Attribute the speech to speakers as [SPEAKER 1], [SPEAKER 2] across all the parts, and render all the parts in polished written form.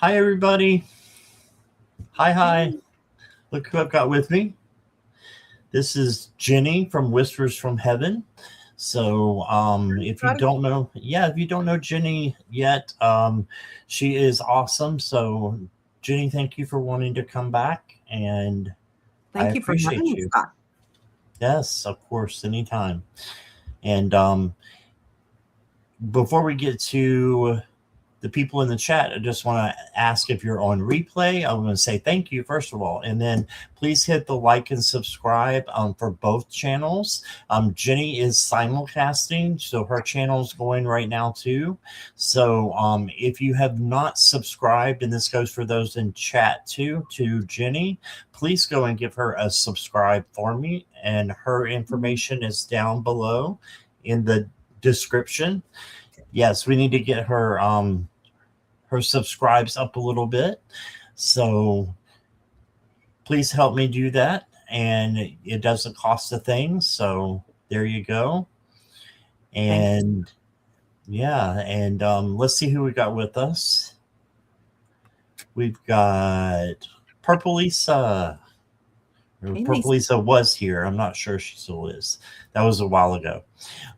[SPEAKER 1] Hi, everybody. Hi, hi.
[SPEAKER 2] Hey,
[SPEAKER 1] Look who I've got with me. This is Jenny from Whispers from Heaven. So, if you
[SPEAKER 2] everybody.
[SPEAKER 1] don't know, if you don't know Jenny yet, she is awesome. So, Jenny, thank you for wanting to come back, and I
[SPEAKER 2] Thank you for having
[SPEAKER 1] appreciate
[SPEAKER 2] me,
[SPEAKER 1] you.
[SPEAKER 2] Scott.
[SPEAKER 1] Yes, of course, anytime. And before we get to the people in the chat, I just want to ask if you're on replay. I'm going to say thank you, first of all. And then please hit the like and subscribe for both channels. Jenny is simulcasting, so her channel is going right now too. So if you have not subscribed, and this goes for those in chat too, to Jenny, please go and give her a subscribe for me. And her information is down below in the description. Yes, we need to get her subscribes up a little bit. So please help me do that. And it doesn't cost a thing. So there you go.
[SPEAKER 2] Thank you.
[SPEAKER 1] And let's see who we got with us. We've got Purple Lisa.
[SPEAKER 2] Hey,
[SPEAKER 1] Purple
[SPEAKER 2] Lisa.
[SPEAKER 1] Lisa was here. I'm not sure she still is. That was a while ago.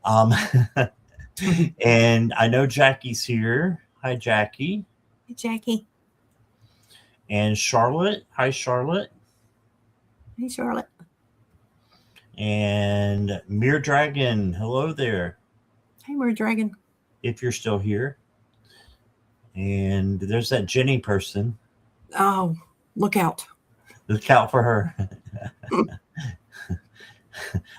[SPEAKER 1] Um, and I know Jackie's here. Hi, Jackie.
[SPEAKER 2] Hey, Jackie.
[SPEAKER 1] And Charlotte. Hi, Charlotte.
[SPEAKER 2] Hey, Charlotte.
[SPEAKER 1] And Mere Dragon. Hello there,
[SPEAKER 2] Hey, Mer Dragon.
[SPEAKER 1] if you're still here. And there's that Jenny person.
[SPEAKER 2] Oh, look out.
[SPEAKER 1] Look out for her.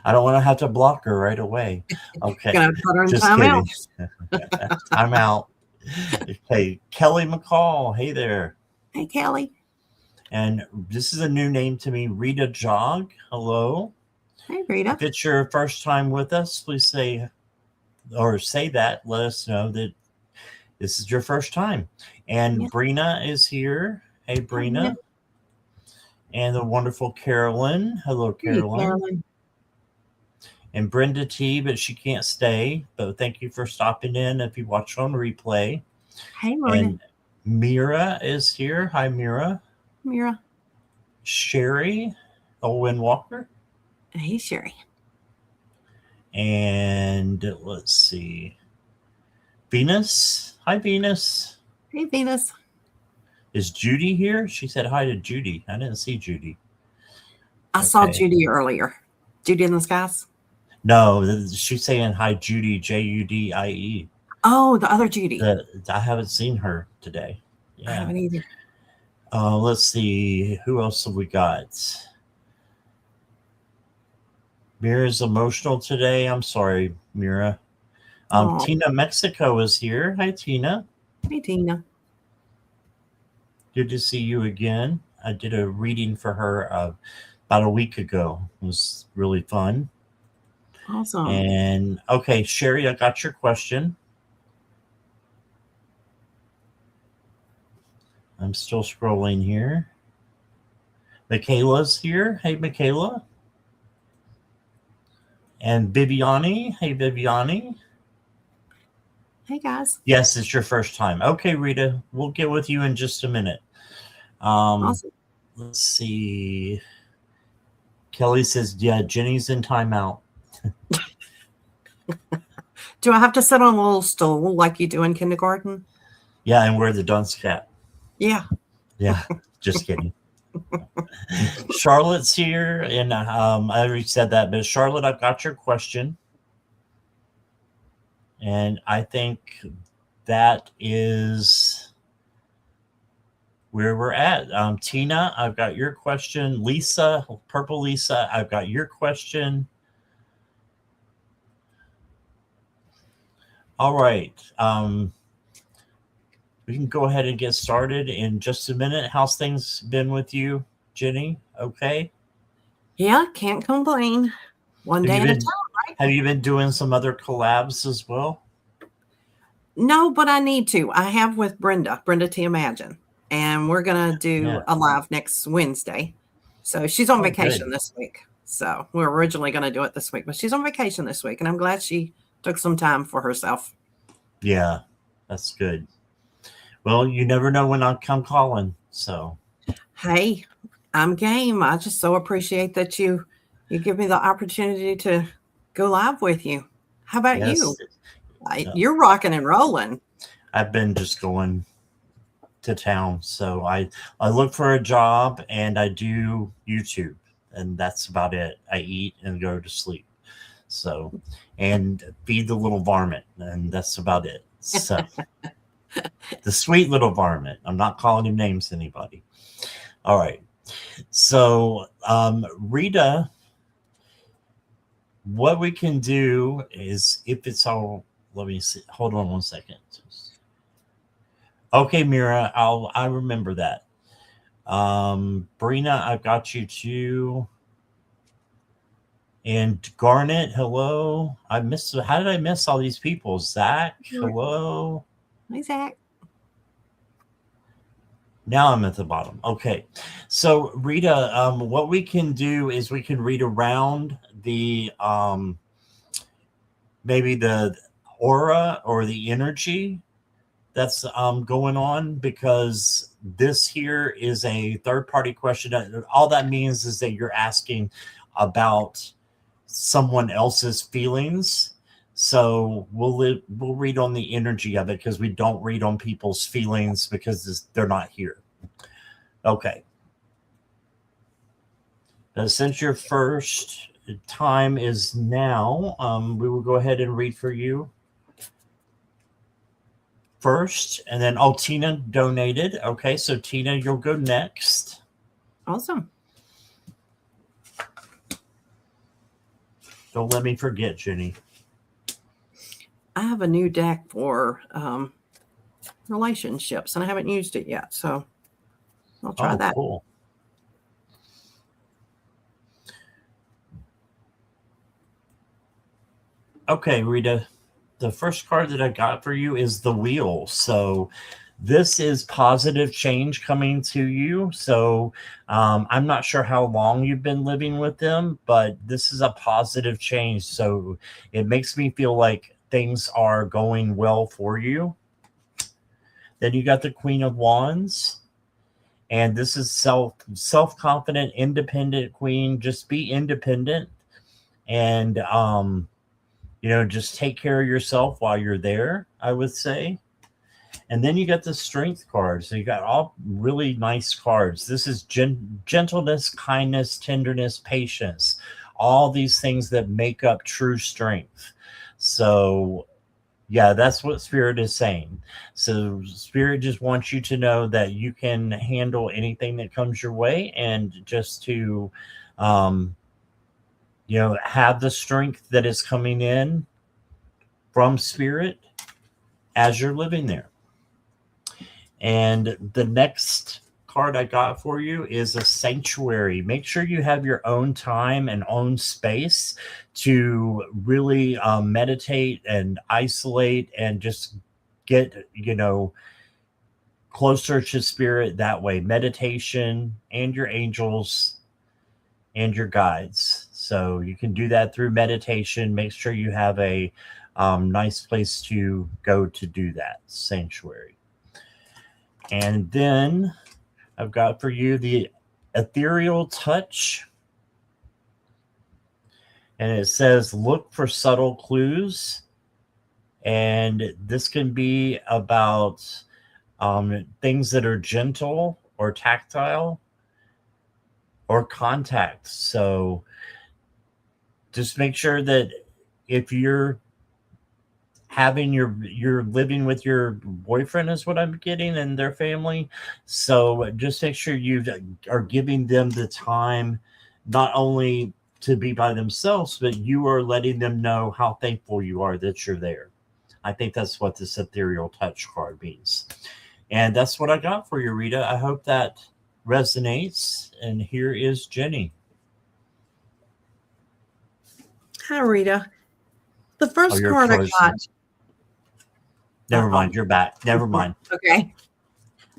[SPEAKER 1] I don't want to have to block her right away. Okay,
[SPEAKER 2] Gonna put her in
[SPEAKER 1] just
[SPEAKER 2] timeout.
[SPEAKER 1] kidding. I'm out. Okay, Kelly McCall. Hey there.
[SPEAKER 2] Hey, Kelly.
[SPEAKER 1] And this is a new name to me, Rita Jog. Hello.
[SPEAKER 2] Hey, Rita.
[SPEAKER 1] If it's your first time with us, please say that. Let us know that this is your first time. And
[SPEAKER 2] Yeah.
[SPEAKER 1] Brina is here. Hey,
[SPEAKER 2] Hi, Rita.
[SPEAKER 1] Brina. And the wonderful Carolyn. Hello,
[SPEAKER 2] Hey,
[SPEAKER 1] Carolyn.
[SPEAKER 2] Carolyn.
[SPEAKER 1] And Brenda T, but she can't stay. But thank you for stopping in if you watch on replay.
[SPEAKER 2] Hey, Mona.
[SPEAKER 1] And Mira is here. Hi, Mira.
[SPEAKER 2] Mira.
[SPEAKER 1] Sherry Owen Walker.
[SPEAKER 2] Hey, Sherry.
[SPEAKER 1] And let's see. Venus. Hi, Venus.
[SPEAKER 2] Hey, Venus.
[SPEAKER 1] Is Judy here? She said hi to Judy. I didn't see Judy.
[SPEAKER 2] I saw
[SPEAKER 1] Okay.
[SPEAKER 2] Judy earlier. Judy in the skies.
[SPEAKER 1] No, she's saying hi, Judy, Judie.
[SPEAKER 2] Oh, the other Judy.
[SPEAKER 1] I haven't seen her today.
[SPEAKER 2] I
[SPEAKER 1] Yeah.
[SPEAKER 2] haven't either.
[SPEAKER 1] Let's see. Who else have we got? Mira's emotional today. I'm sorry, Mira.
[SPEAKER 2] Oh,
[SPEAKER 1] Tina Mexico is here. Hi, Tina.
[SPEAKER 2] hey, Tina.
[SPEAKER 1] Good to see you again. I did a reading for her about a week ago. It was really fun.
[SPEAKER 2] Awesome.
[SPEAKER 1] And okay, Sherry, I got your question. I'm still scrolling here. Michaela's here. Hey, Michaela. And Viviani. Hey, Viviani.
[SPEAKER 2] Hey, guys.
[SPEAKER 1] Yes, it's your first time. Okay, Rita, we'll get with you in just a minute.
[SPEAKER 2] Awesome.
[SPEAKER 1] Let's see. Kelly says, yeah, Jenny's in timeout.
[SPEAKER 2] Do I have to sit on a little stool like you do in kindergarten?
[SPEAKER 1] Yeah, and wear the dunce cap.
[SPEAKER 2] Yeah.
[SPEAKER 1] Yeah, just kidding. Charlotte's here, and I already said that, but Charlotte, I've got your question. And I think that is where we're at. Tina, I've got your question. Lisa, Purple Lisa, I've got your question. All right. We can go ahead and get started in just a minute. How's things been with you, Jenny? Okay.
[SPEAKER 2] Yeah, can't complain. One day at a time, right?
[SPEAKER 1] Have you been doing some other collabs as well?
[SPEAKER 2] No, but I need to. I have with Brenda T Imagine, and we're gonna do a live next Wednesday. So she's on vacation this week. So we were originally gonna do it this week, but she's on vacation this week, and I'm glad she took some time for herself.
[SPEAKER 1] Yeah, that's good. Well, you never know when I'll come calling. So,
[SPEAKER 2] Hey, I'm game. I just so appreciate that you give me the opportunity to go live with you. How about you?
[SPEAKER 1] yes, uh,
[SPEAKER 2] You're rocking and rolling.
[SPEAKER 1] I've been just going to town. So I look for a job and I do YouTube, and that's about it. I eat and go to sleep. So, and feed the little varmint, and that's about it. So, the sweet little varmint. I'm not calling him names to anybody. All right. So, Rita, what we can do is if it's all, let me see. Hold on one second. Okay, Mira, I remember that. Brina, I've got you too. And Garnet, hello. I missed. How did I miss all these people? Zach, hello.
[SPEAKER 2] Hi, Zach.
[SPEAKER 1] Now I'm at the bottom. Okay. So Rita, what we can do is we can read around the maybe the aura or the energy that's going on, because this here is a third party question. All that means is that you're asking about someone else's feelings. So we'll read on the energy of it, because we don't read on people's feelings because they're not here. Okay. Since your first time is now, we will go ahead and read for you first, and then Tina donated. Okay, so Tina, you'll go next.
[SPEAKER 2] Awesome.
[SPEAKER 1] Don't let me forget, Jenny.
[SPEAKER 2] I have a new deck for relationships, and I haven't used it yet, so I'll try that.
[SPEAKER 1] Cool. Okay, Rita, the first card that I got for you is the Wheel. So this is positive change coming to you. So I'm not sure how long you've been living with them, but this is a positive change. So it makes me feel like things are going well for you. Then you got the Queen of Wands. And this is self-confident, independent queen. Just be independent, and just take care of yourself while you're there, I would say. And then you got the Strength card. So you got all really nice cards. This is gentleness, kindness, tenderness, patience, all these things that make up true strength. So yeah, that's what Spirit is saying. So Spirit just wants you to know that you can handle anything that comes your way, and just to have the strength that is coming in from Spirit as you're living there. And the next card I got for you is a sanctuary. Make sure you have your own time and own space to really meditate and isolate, and just get closer to Spirit that way. Meditation and your angels and your guides. So you can do that through meditation. Make sure you have a nice place to go to do that sanctuary. And then I've got for you the ethereal touch. And it says, look for subtle clues. And this can be about things that are gentle or tactile or contact. So just make sure that if you're you're living with your boyfriend, is what I'm getting, and their family. So just make sure you are giving them the time, not only to be by themselves, but you are letting them know how thankful you are that you're there. I think that's what this ethereal touch card means. And that's what I got for you, Rita. I hope that resonates. And here is Jenny.
[SPEAKER 2] Hi, Rita. The first card I got.
[SPEAKER 1] Never mind. You're back. Never mind.
[SPEAKER 2] Okay.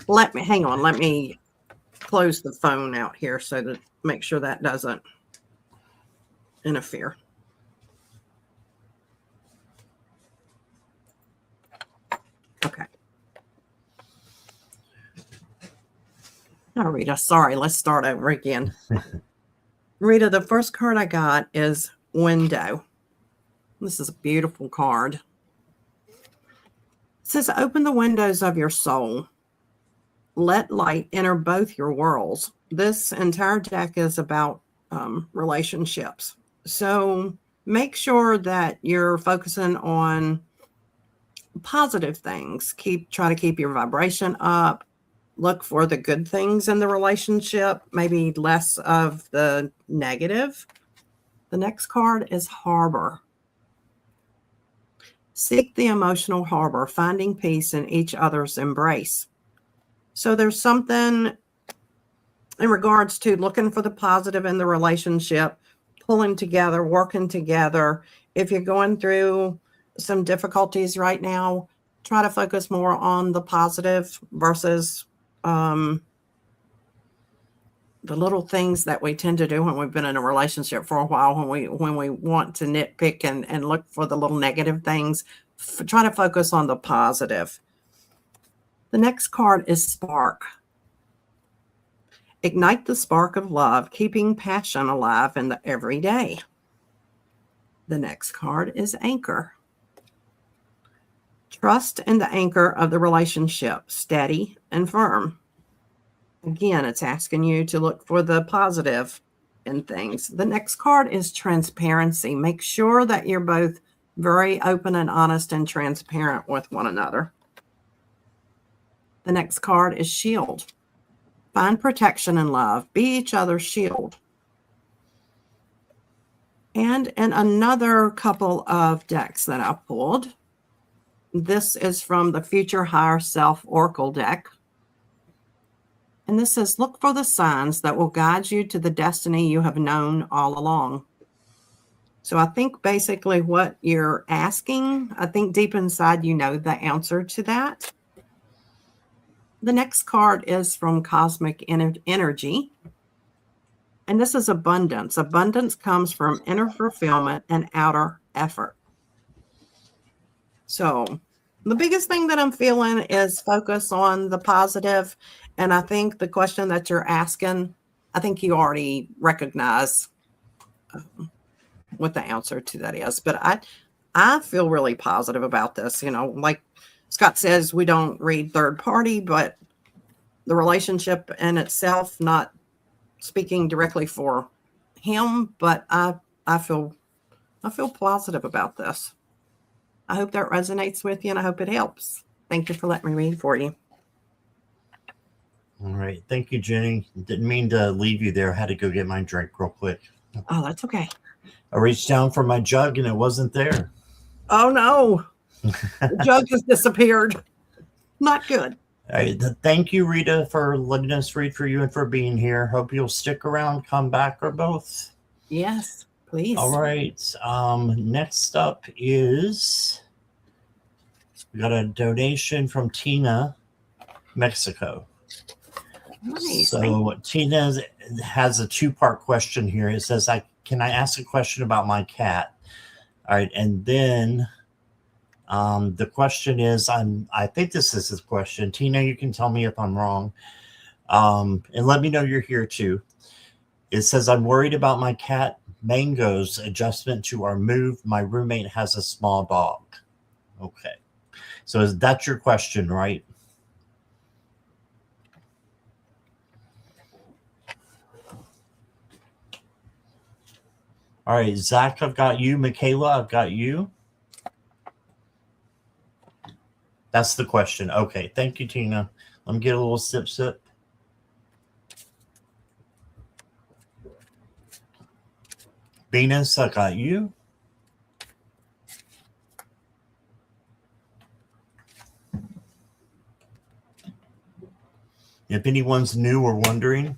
[SPEAKER 2] Hang on. Let me close the phone out here so to make sure that doesn't interfere. Okay. Oh, Rita, sorry. Let's start over again. Rita, the first card I got is Window. This is a beautiful card. It says, open the windows of your soul. Let light enter both your worlds. This entire deck is about relationships. So make sure that you're focusing on positive things. Try to keep your vibration up. Look for the good things in the relationship, maybe less of the negative. The next card is Harbor. Seek the emotional harbor, finding peace in each other's embrace. So there's something in regards to looking for the positive in the relationship, pulling together, working together. If you're going through some difficulties right now, try to focus more on the positive versus the little things that we tend to do when we've been in a relationship for a while, when we want to nitpick and look for the little negative things. Try to focus on the positive. The next card is Spark. Ignite the spark of love, keeping passion alive in the everyday. The next card is Anchor. Trust in the anchor of the relationship, steady and firm. Again, it's asking you to look for the positive in things. The next card is Transparency. Make sure that you're both very open and honest and transparent with one another. The next card is Shield. Find protection and love. Be each other's shield. And in another couple of decks that I pulled, this is from the Future Higher Self Oracle deck. And this says, look for the signs that will guide you to the destiny you have known all along. So I think basically what you're asking, I think deep inside you know the answer to that. The next card is from Cosmic Energy. And this is abundance. Abundance comes from inner fulfillment and outer effort. So the biggest thing that I'm feeling is focus on the positive. And I think the question that you're asking, I think you already recognize what the answer to that is. But I feel really positive about this. You know, like Scott says, we don't read third party, but the relationship in itself, not speaking directly for him, but I feel positive about this. I hope that resonates with you, and I hope it helps. Thank you for letting me read for you.
[SPEAKER 1] All right. Thank you, Jenny. Didn't mean to leave you there. I had to go get my drink real quick.
[SPEAKER 2] Oh, that's okay.
[SPEAKER 1] I reached down for my jug and it wasn't there.
[SPEAKER 2] Oh, no. The jug has disappeared. Not good.
[SPEAKER 1] All right. Thank you, Rita, for letting us read for you and for being here. Hope you'll stick around, come back, or both.
[SPEAKER 2] Yes, please.
[SPEAKER 1] All right. Next up is we got a donation from Tina, Mexico.
[SPEAKER 2] Nice.
[SPEAKER 1] So Tina has a two-part question here. It says, can I ask a question about my cat? All right. And then the question is, I think this is his question. Tina, you can tell me if I'm wrong. And let me know you're here too. It says, I'm worried about my cat Mango's adjustment to our move. My roommate has a small dog. Okay. So that's your question, right? All right, Zach, I've got you. Michaela, I've got you. That's the question. Okay, thank you, Tina. Let me get a little sip. Venus, I got you. If anyone's new or wondering,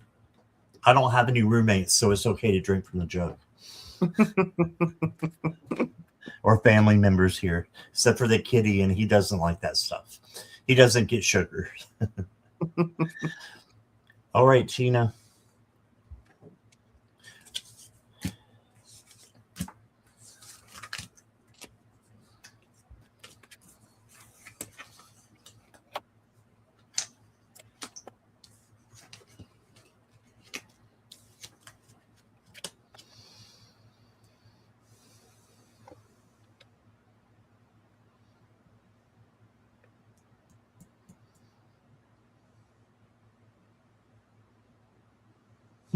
[SPEAKER 1] I don't have any roommates, so it's okay to drink from the jug. Or family members here, except for the kitty, and he doesn't like that stuff. He doesn't get sugar. All right, Tina.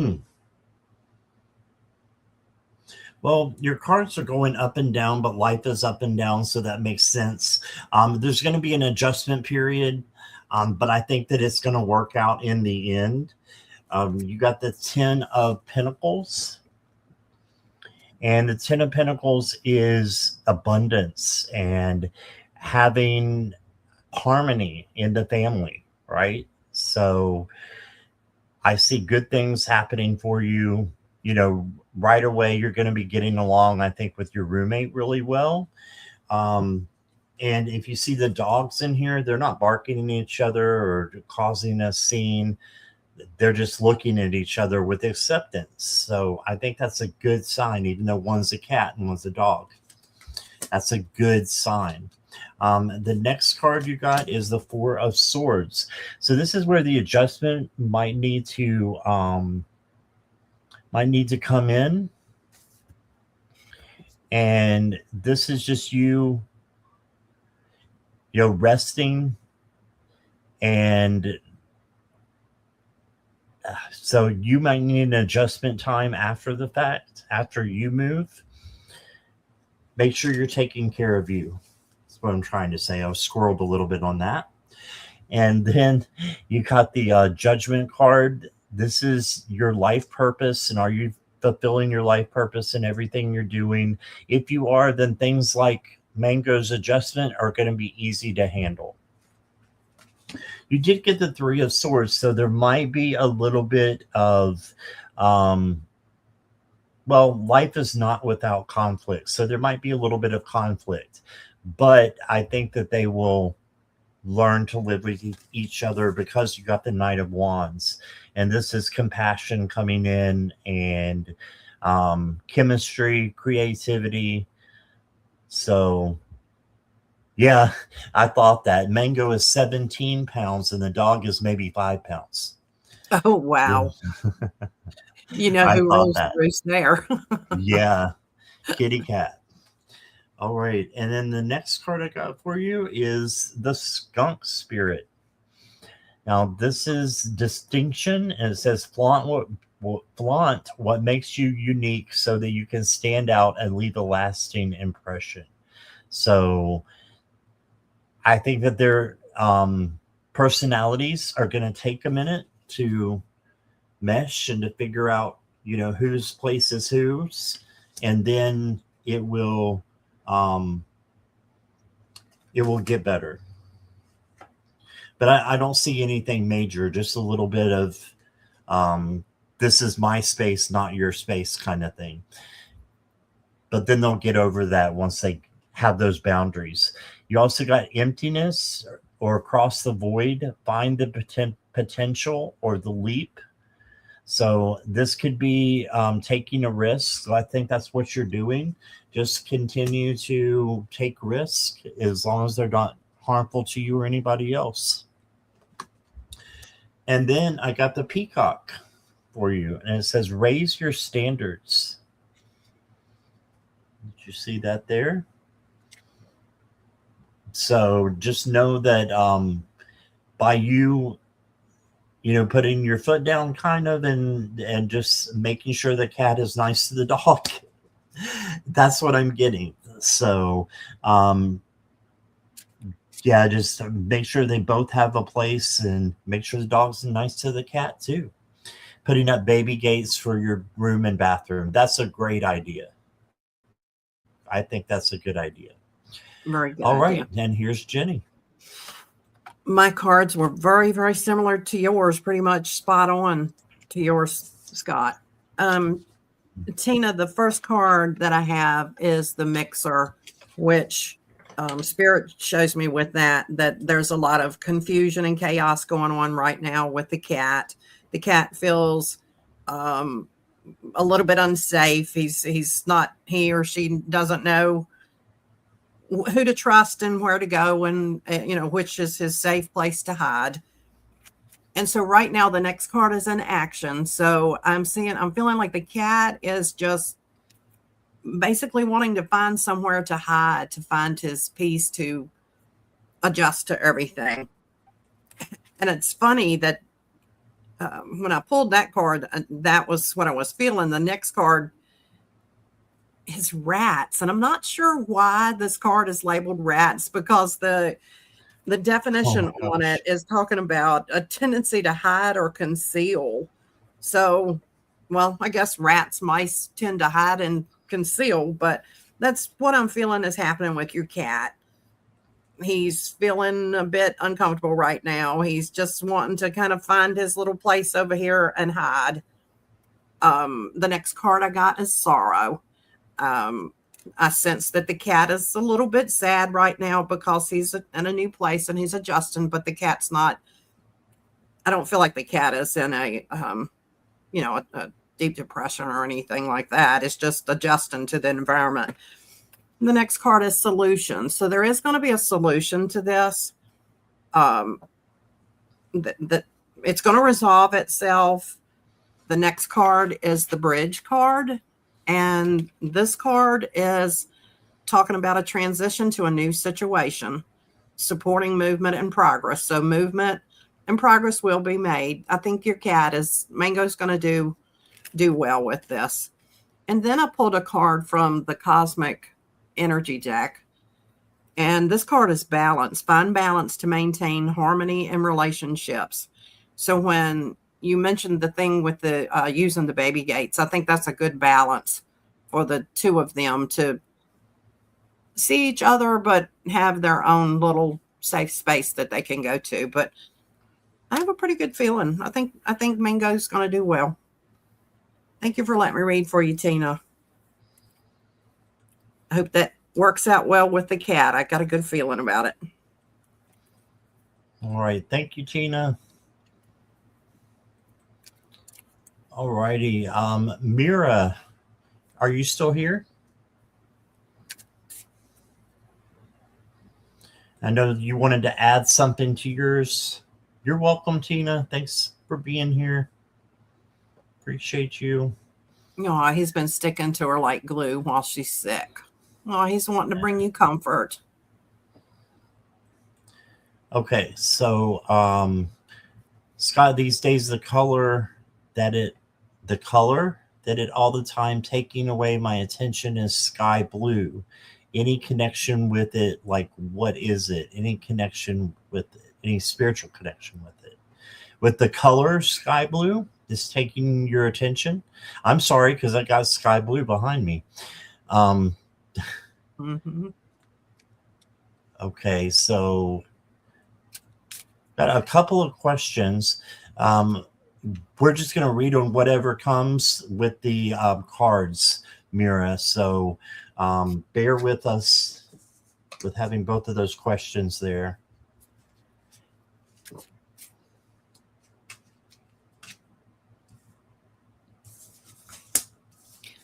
[SPEAKER 1] Hmm. Well, your cards are going up and down, but life is up and down, so that makes sense. There's going to be an adjustment period, but I think that it's going to work out in the end. You got the 10 of Pentacles, and the 10 of Pentacles is abundance and having harmony in the family, right? So I see good things happening for you. You know, right away, you're going to be getting along, I think, with your roommate really well. Um, and if you see the dogs in here, they're not barking at each other or causing a scene. They're just looking at each other with acceptance. So I think that's a good sign, even though one's a cat and one's a dog. That's a good sign. The next card you got is the Four of Swords. So this is where the adjustment might need to come in. And this is just you resting. And so you might need an adjustment time after the fact, after you move. Make sure you're taking care of you. That's what I'm trying to say. I was squirreled a little bit on that. And then you got the Judgment card. This is your life purpose. And are you fulfilling your life purpose in everything you're doing? If you are, then things like Mango's adjustment are going to be easy to handle. You did get the Three of Swords, so there might be a little bit of, life is not without conflict. So there might be a little bit of conflict. But I think that they will learn to live with each other because you got the Knight of Wands. And this is compassion coming in and chemistry, creativity. So, yeah, I thought that. Mango is 17 pounds and the dog is maybe 5 pounds.
[SPEAKER 2] Oh, wow.
[SPEAKER 1] Yeah.
[SPEAKER 2] You know who rules the roost there.
[SPEAKER 1] Yeah, kitty cat. All right, and then the next card I got for you is the Skunk Spirit. Now, this is distinction, and it says flaunt what makes you unique so that you can stand out and leave a lasting impression. So I think that their personalities are going to take a minute to mesh and to figure out, whose place is whose, and then it will get better. But I don't see anything major, just a little bit of this is my space, not your space kind of thing. But then they'll get over that once they have those boundaries. You also got emptiness or across the void, find the potential or the leap. So this could be taking a risk. So I think that's what you're doing. Just continue to take risk as long as they're not harmful to you or anybody else. And then I got the Peacock for you, and it says raise your standards. Did you see that there? So just know that by you putting your foot down kind of and just making sure the cat is nice to the dog. That's what I'm getting. So, yeah, just make sure they both have a place and make sure the dog's nice to the cat too. Putting up baby gates for your room and bathroom. That's a great idea. I think that's a good idea.
[SPEAKER 2] Very good.
[SPEAKER 1] All right. And here's Jenny.
[SPEAKER 2] My cards were very, very similar to yours, pretty much spot on to yours, Scott. Tina, the first card that I have is the Mixer, which Spirit shows me with that there's a lot of confusion and chaos going on right now with the cat. The cat feels a little bit unsafe. He or she doesn't know who to trust and where to go and which is his safe place to hide. And so right now the next card is an action. So I'm feeling like the cat is just basically wanting to find somewhere to hide, to find his peace, to adjust to everything. And it's funny that when I pulled that card, that was what I was feeling. The next card is rats, and I'm not sure why this card is labeled rats, because the definition on it is talking about a tendency to hide or conceal. So, well, I guess rats, mice tend to hide and conceal, but that's what I'm feeling is happening with your cat. He's feeling a bit uncomfortable right now. He's just wanting to kind of find his little place over here and hide. The next card I got is sorrow. I sense that the cat is a little bit sad right now because he's in a new place and he's adjusting, but the cat's not, I don't feel like the cat is in a deep depression or anything like that. It's just adjusting to the environment. The next card is solution. So there is going to be a solution to this. That it's going to resolve itself. The next card is the bridge card. And this card is talking about a transition to a new situation, supporting movement and progress. So movement and progress will be made. I think your cat Mango's going to do well with this. And then I pulled a card from the Cosmic Energy deck. And this card is balance. Find balance to maintain harmony in relationships. So when you mentioned the thing with the using the baby gates, I think that's a good balance for the two of them to see each other, but have their own little safe space that they can go to. But I have a pretty good feeling. I think Mango's going to do well. Thank you for letting me read for you, Tina. I hope that works out well with the cat. I got a good feeling about it.
[SPEAKER 1] All right. Thank you, Tina. All righty. Mira, are you still here? I know you wanted to add something to yours. You're welcome, Tina. Thanks for being here. Appreciate you.
[SPEAKER 2] Oh, he's been sticking to her like glue while she's sick. Oh, he's wanting to bring you comfort.
[SPEAKER 1] Okay, so Scott, these days the color that it all the time taking away my attention is sky blue. Any connection with it? Like, what is it? Any connection with it? Any spiritual connection with it? With the color sky blue is taking your attention? I'm sorry, because I got sky blue behind me. Okay, so got a couple of questions. We're just going to read on whatever comes with the cards, Mira. So bear with us with having both of those questions there.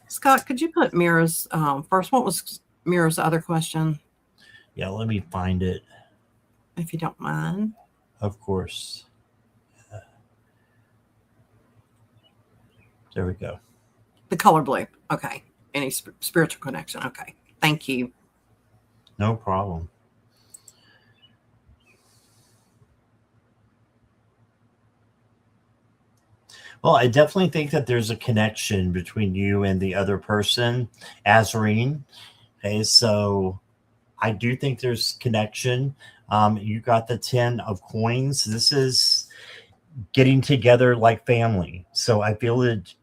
[SPEAKER 2] Scott, could you put Mira's first? What was Mira's other question?
[SPEAKER 1] Yeah, let me find it.
[SPEAKER 2] If you don't mind.
[SPEAKER 1] Of course. There we go.
[SPEAKER 2] The color blue. Okay. Any spiritual connection. Okay. Thank you.
[SPEAKER 1] No problem. Well, I definitely think that there's a connection between you and the other person, Azarine. Okay, so I do think there's connection. You got the 10 of coins. This is getting together like family. So I feel that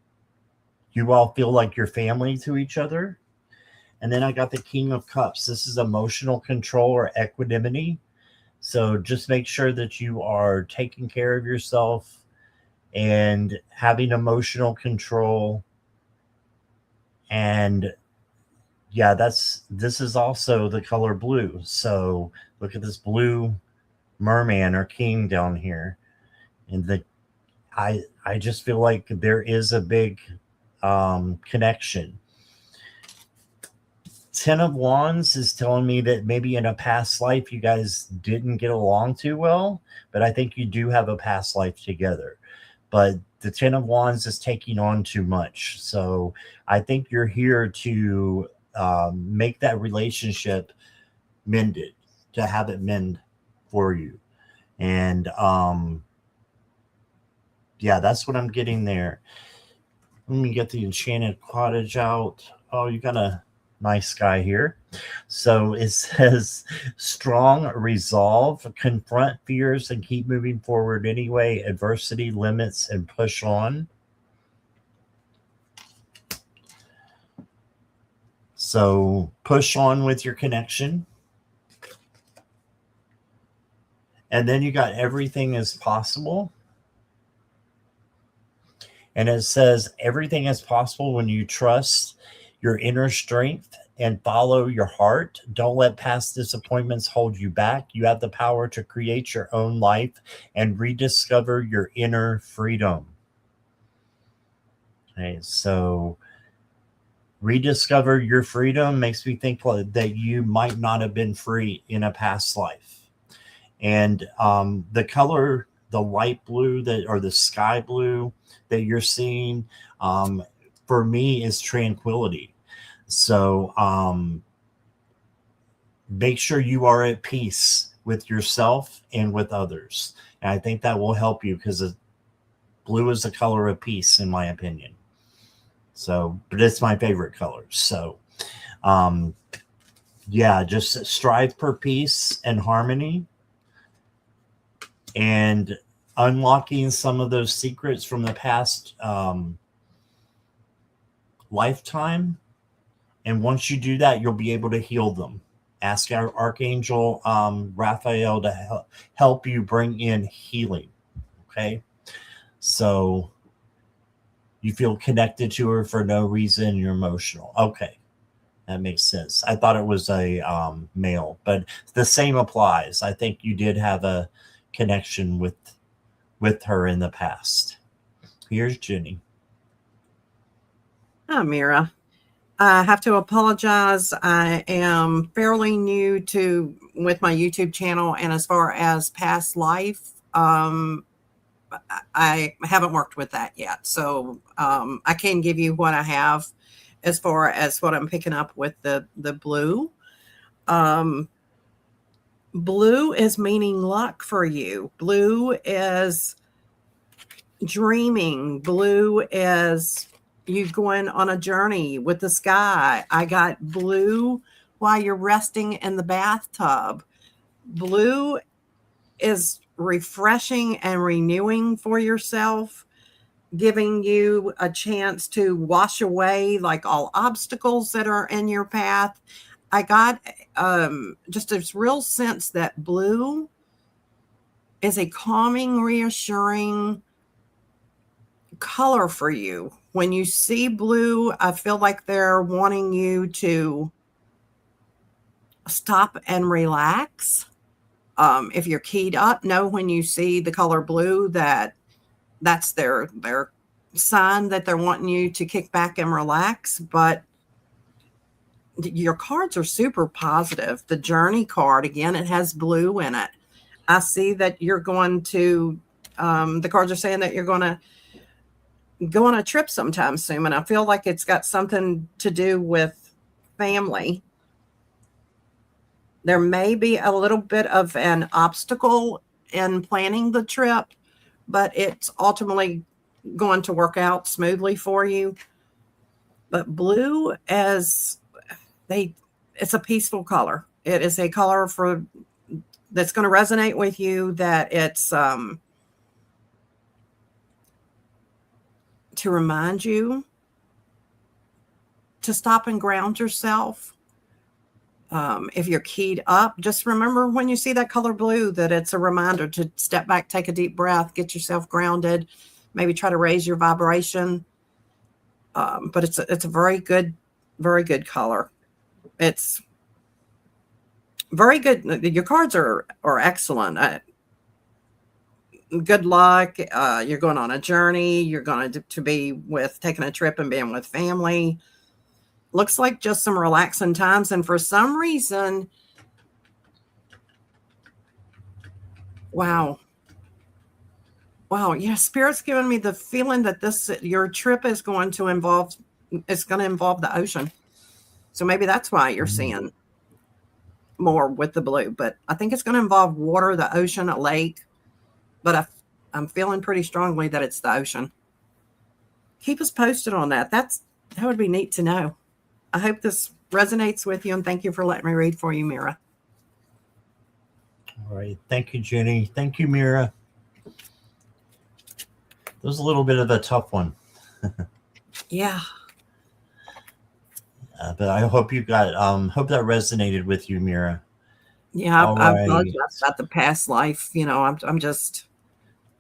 [SPEAKER 1] you all feel like you're family to each other. And then I got the King of Cups. This is emotional control or equanimity. So just make sure that you are taking care of yourself and having emotional control. And yeah, this is also the color blue. So look at this blue merman or king down here. And I just feel like there is a big connection. 10 of Wands is telling me that maybe in a past life you guys didn't get along too well, but I think you do have a past life together. But the 10 of Wands is taking on too much. So I think you're here to make that relationship mended, to have it mend for you. And Yeah, that's what I'm getting there. Let me get the Enchanted Cottage out. Oh, you got a nice guy here. So it says strong resolve, confront fears and keep moving forward anyway. Adversity limits and push on. So push on with your connection. And then you got everything is possible. And it says everything is possible when you trust your inner strength and follow your heart. Don't let past disappointments hold you back. You have the power to create your own life and rediscover your inner freedom. Okay, so rediscover your freedom makes me think that you might not have been free in a past life. And the color, the light blue that or the sky blue that you're seeing, for me is tranquility. So make sure you are at peace with yourself and with others. And I think that will help you because blue is the color of peace, in my opinion. So, but it's my favorite color. So, yeah, just strive for peace and harmony and unlocking some of those secrets from the past lifetime. And once you do that, you'll be able to heal them. Ask our Archangel Raphael to help you bring in healing. Okay. So you feel connected to her for no reason. You're emotional. Okay. That makes sense. I thought it was a male, but the same applies. I think you did have a connection with her in the past. Here's Jenny.
[SPEAKER 2] Hi, Mira. I have to apologize. I am fairly new with my YouTube channel, and as far as past life, I haven't worked with that yet. So I can give you what I have as far as what I'm picking up with the blue. Blue is meaning luck for you. Blue is dreaming. Blue is you going on a journey with the sky. I got blue while you're resting in the bathtub. Blue is refreshing and renewing for yourself, giving you a chance to wash away like all obstacles that are in your path. I got just this real sense that blue is a calming, reassuring color for you. When you see blue, I feel like they're wanting you to stop and relax. If you're keyed up, know when you see the color blue that's their sign that they're wanting you to kick back and relax. But your cards are super positive. The Journey card, again, it has blue in it. I see that you're going to, the cards are saying that you're going to go on a trip sometime soon. And I feel like it's got something to do with family. There may be a little bit of an obstacle in planning the trip, but it's ultimately going to work out smoothly for you. But blue it's a peaceful color. It is a color that's going to resonate with you, that it's to remind you to stop and ground yourself. If you're keyed up, just remember when you see that color blue that it's a reminder to step back, take a deep breath, get yourself grounded, maybe try to raise your vibration. But it's a very good color. It's very good. Your cards are excellent. Good luck. You're going on a journey. You're going to be taking a trip and being with family. Looks like just some relaxing times. And for some reason, wow. Yeah. Spirit's giving me the feeling that your trip is going to involve the ocean. So maybe that's why you're seeing more with the blue, but I think it's going to involve water, the ocean, a lake. But I'm feeling pretty strongly that it's the ocean. Keep us posted on that. That would be neat to know. I hope this resonates with you, and thank you for letting me read for you, Mira.
[SPEAKER 1] All right. Thank you, Jenny. Thank you, Mira. That was a little bit of a tough one.
[SPEAKER 2] Yeah.
[SPEAKER 1] But I hope you got, hope that resonated with you, Mira.
[SPEAKER 2] Yeah, I apologize about the past life. You know, I'm just.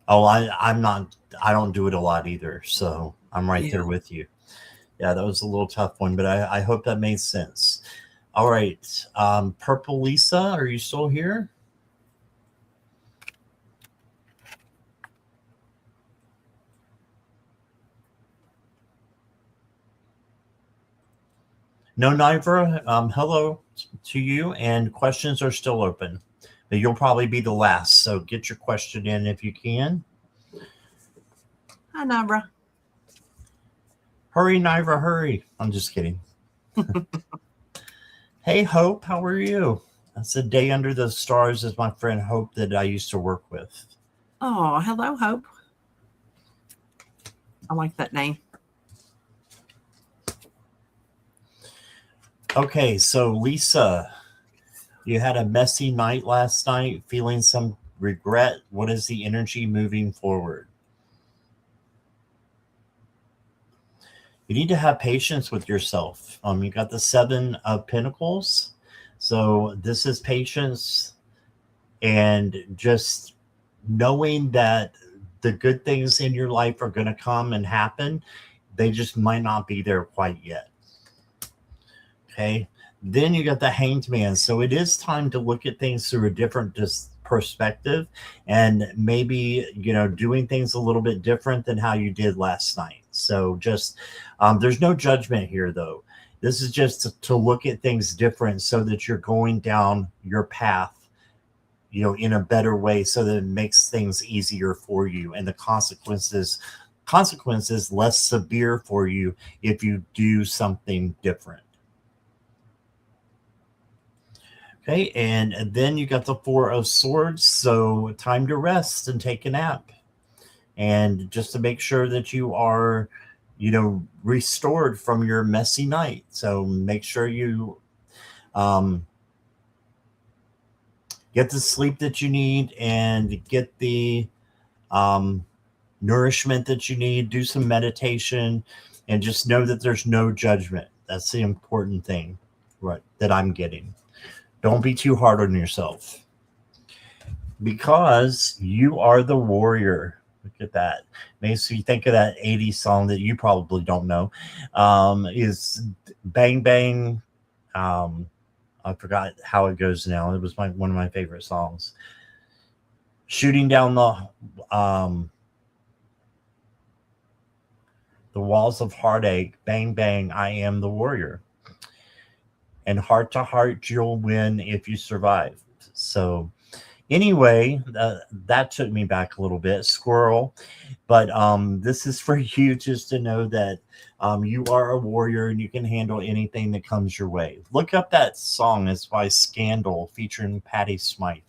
[SPEAKER 1] Oh, I'm not, I don't do it a lot either. So I'm right there with you. Yeah, that was a little tough one, but I hope that made sense. All right. Purple Lisa, are you still here? No, Nivra. Hello to you, and questions are still open. But you'll probably be the last, so get your question in if you can.
[SPEAKER 2] Hi, Nivra.
[SPEAKER 1] Hurry, Nivra, hurry. I'm just kidding. Hey, Hope, how are you? That's a day under the stars, is my friend Hope that I used to work with.
[SPEAKER 2] Oh, hello, Hope. I like that name.
[SPEAKER 1] Okay, so Lisa, you had a messy night last night, feeling some regret. What is the energy moving forward? You need to have patience with yourself. You got the 7 of Pentacles. So this is patience and just knowing that the good things in your life are going to come and happen. They just might not be there quite yet. Okay. Then you got the Hanged Man. So it is time to look at things through a different perspective, and maybe, doing things a little bit different than how you did last night. So just, there's no judgment here though. This is just to look at things different so that you're going down your path, in a better way, so that it makes things easier for you, and the consequences less severe for you if you do something different. Okay, and then you got the 4 of Swords, so time to rest and take a nap. And just to make sure that you are, restored from your messy night. So make sure you get the sleep that you need and get the nourishment that you need. Do some meditation, and just know that there's no judgment. That's the important thing, right, that I'm getting. Don't be too hard on yourself, because you are the warrior. Look at that. Makes me think of that 80s song that you probably don't know. Is Bang Bang. I forgot how it goes now. It was one of my favorite songs. Shooting down the walls of heartache. Bang, bang, I am the warrior. And heart to heart, you'll win if you survive. So anyway, that took me back a little bit, squirrel. But this is for you, just to know that you are a warrior and you can handle anything that comes your way. Look up that song. It's by Scandal, featuring Patti Smythe.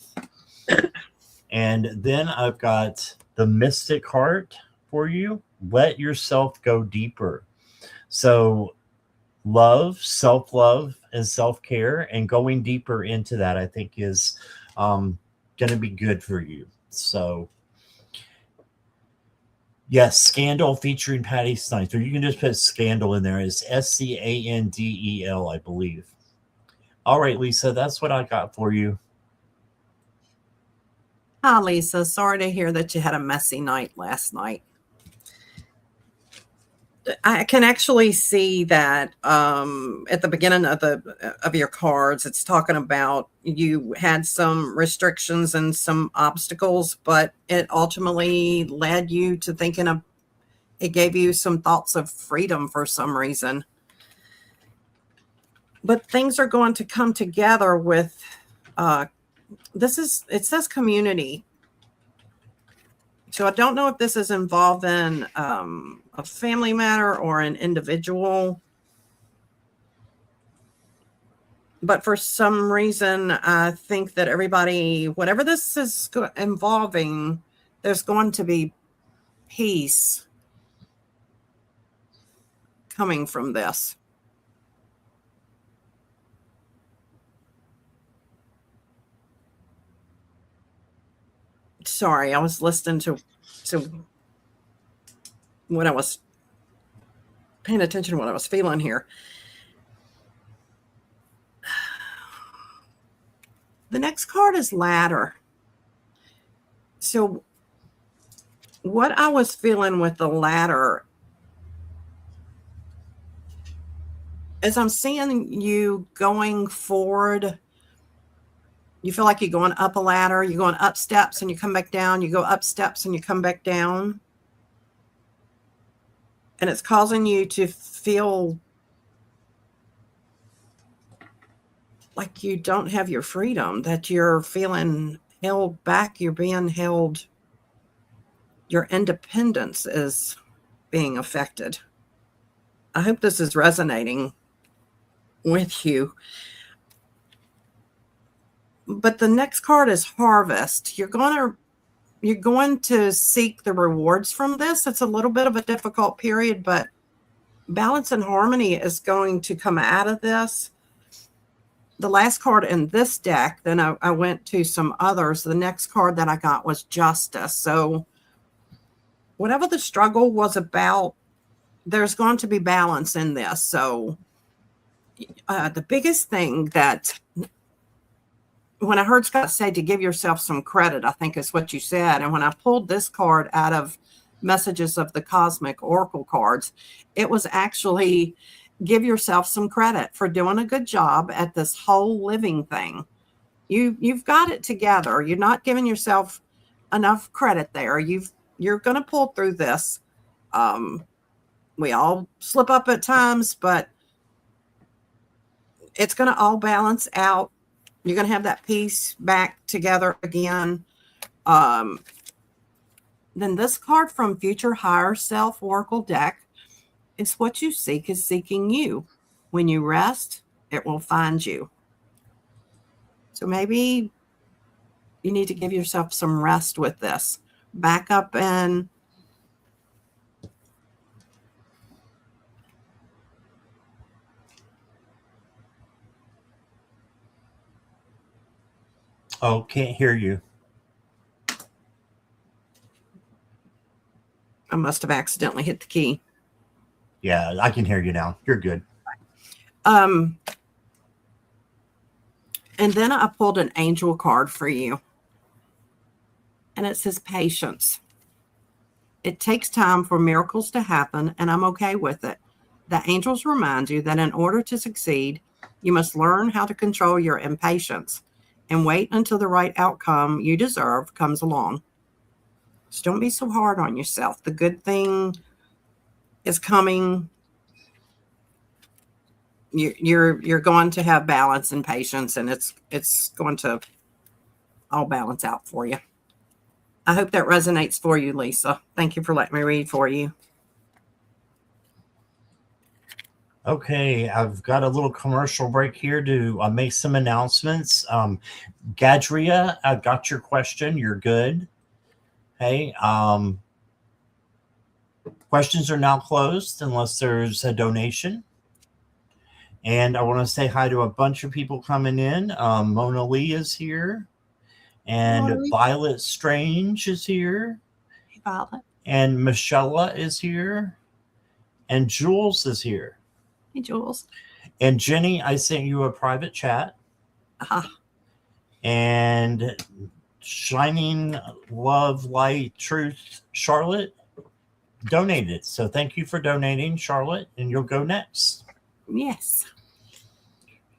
[SPEAKER 1] And then I've got the Mystic Heart for you. Let yourself go deeper. So love, self-love, and self-care, and going deeper into that, I think, is going to be good for you. So yes, Scandal featuring Patti Smythe, or you can just put Scandal in there. It's Scandel, I believe. All right, Lisa, that's what I got for you.
[SPEAKER 2] Hi, Lisa. Sorry to hear that you had a messy night last night. I can actually see that at the beginning of your cards, it's talking about you had some restrictions and some obstacles, but it ultimately led you to thinking of, it gave you some thoughts of freedom for some reason. But things are going to come together with it says community. So I don't know if this is involved in a family matter or an individual. But for some reason, I think that everybody, whatever this is involving, there's going to be peace coming from this. Sorry, I was listening to what I was paying attention to, what I was feeling here. The next card is ladder. So what I was feeling with the ladder is I'm seeing you going forward. You feel like you're going up a ladder, you're going up steps and you come back down, you go up steps and you come back down. And it's causing you to feel like you don't have your freedom, that you're feeling held back, you're being held, your independence is being affected. I hope this is resonating with you. But the next card is harvest. You're going to seek the rewards from this. It's a little bit of a difficult period, but balance and harmony is going to come out of this. The last card in this deck, then I went to some others. The next card that I got was justice. So whatever the struggle was about, there's going to be balance in this. So the biggest thing that when I heard Scott say to give yourself some credit, I think is what you said. And when I pulled this card out of Messages of the Cosmic Oracle cards, it was actually give yourself some credit for doing a good job at this whole living thing. You've got it together. You're not giving yourself enough credit there. You're going to pull through this. We all slip up at times, but it's going to all balance out. You're going to have that piece back together again. Then this card from Future Higher Self Oracle deck is what you seek is seeking you. When you rest, it will find you. So maybe you need to give yourself some rest with this. Back up and
[SPEAKER 1] Oh, can't hear you.
[SPEAKER 2] I must have accidentally hit the key.
[SPEAKER 1] Yeah, I can hear you now. You're good.
[SPEAKER 2] And then I pulled an angel card for you. And it says patience. It takes time for miracles to happen, and I'm okay with it. The angels remind you that in order to succeed, you must learn how to control your impatience and wait until the right outcome you deserve comes along. So don't be so hard on yourself. The good thing is coming. You're going to have balance and patience, and it's going to all balance out for you. I hope that resonates for you, Lisa. Thank you for letting me read for you.
[SPEAKER 1] Okay, I've got a little commercial break here to make some announcements. Gadria, I got your question. You're good. Hey, questions are now closed unless there's a donation. And I want to say hi to a bunch of people coming in. Mona Lee is here. And Violet Strange is here.
[SPEAKER 2] Hey, Violet.
[SPEAKER 1] And Michelle is here. And Jules is here.
[SPEAKER 2] Hey, Jules.
[SPEAKER 1] And Jenny, I sent you a private chat.
[SPEAKER 2] Uh-huh.
[SPEAKER 1] And Shining Love, Light, Truth, Charlotte donated. So thank you for donating, Charlotte. And you'll go next.
[SPEAKER 2] Yes.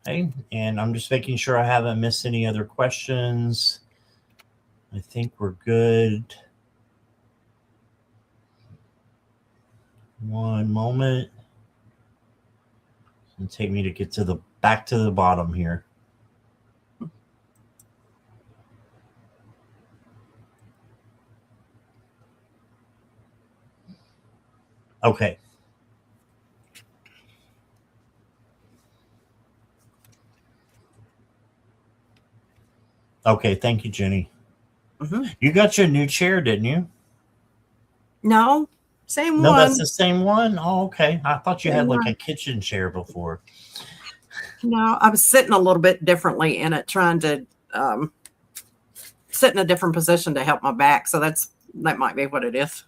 [SPEAKER 1] Okay. And I'm just making sure I haven't missed any other questions. I think we're good. One moment. It'll take me to get to the back to the bottom here. Okay. Okay, thank you, Jenny.
[SPEAKER 2] Mm-hmm.
[SPEAKER 1] You got your new chair, didn't you?
[SPEAKER 2] No, same
[SPEAKER 1] No, that's
[SPEAKER 2] one.
[SPEAKER 1] the same one. Oh, okay. I thought you
[SPEAKER 2] Same
[SPEAKER 1] had like a
[SPEAKER 2] one.
[SPEAKER 1] kitchen chair before.
[SPEAKER 2] No, I was sitting a little bit differently in it, trying to sit in a different position to help my back. So that might be what it is.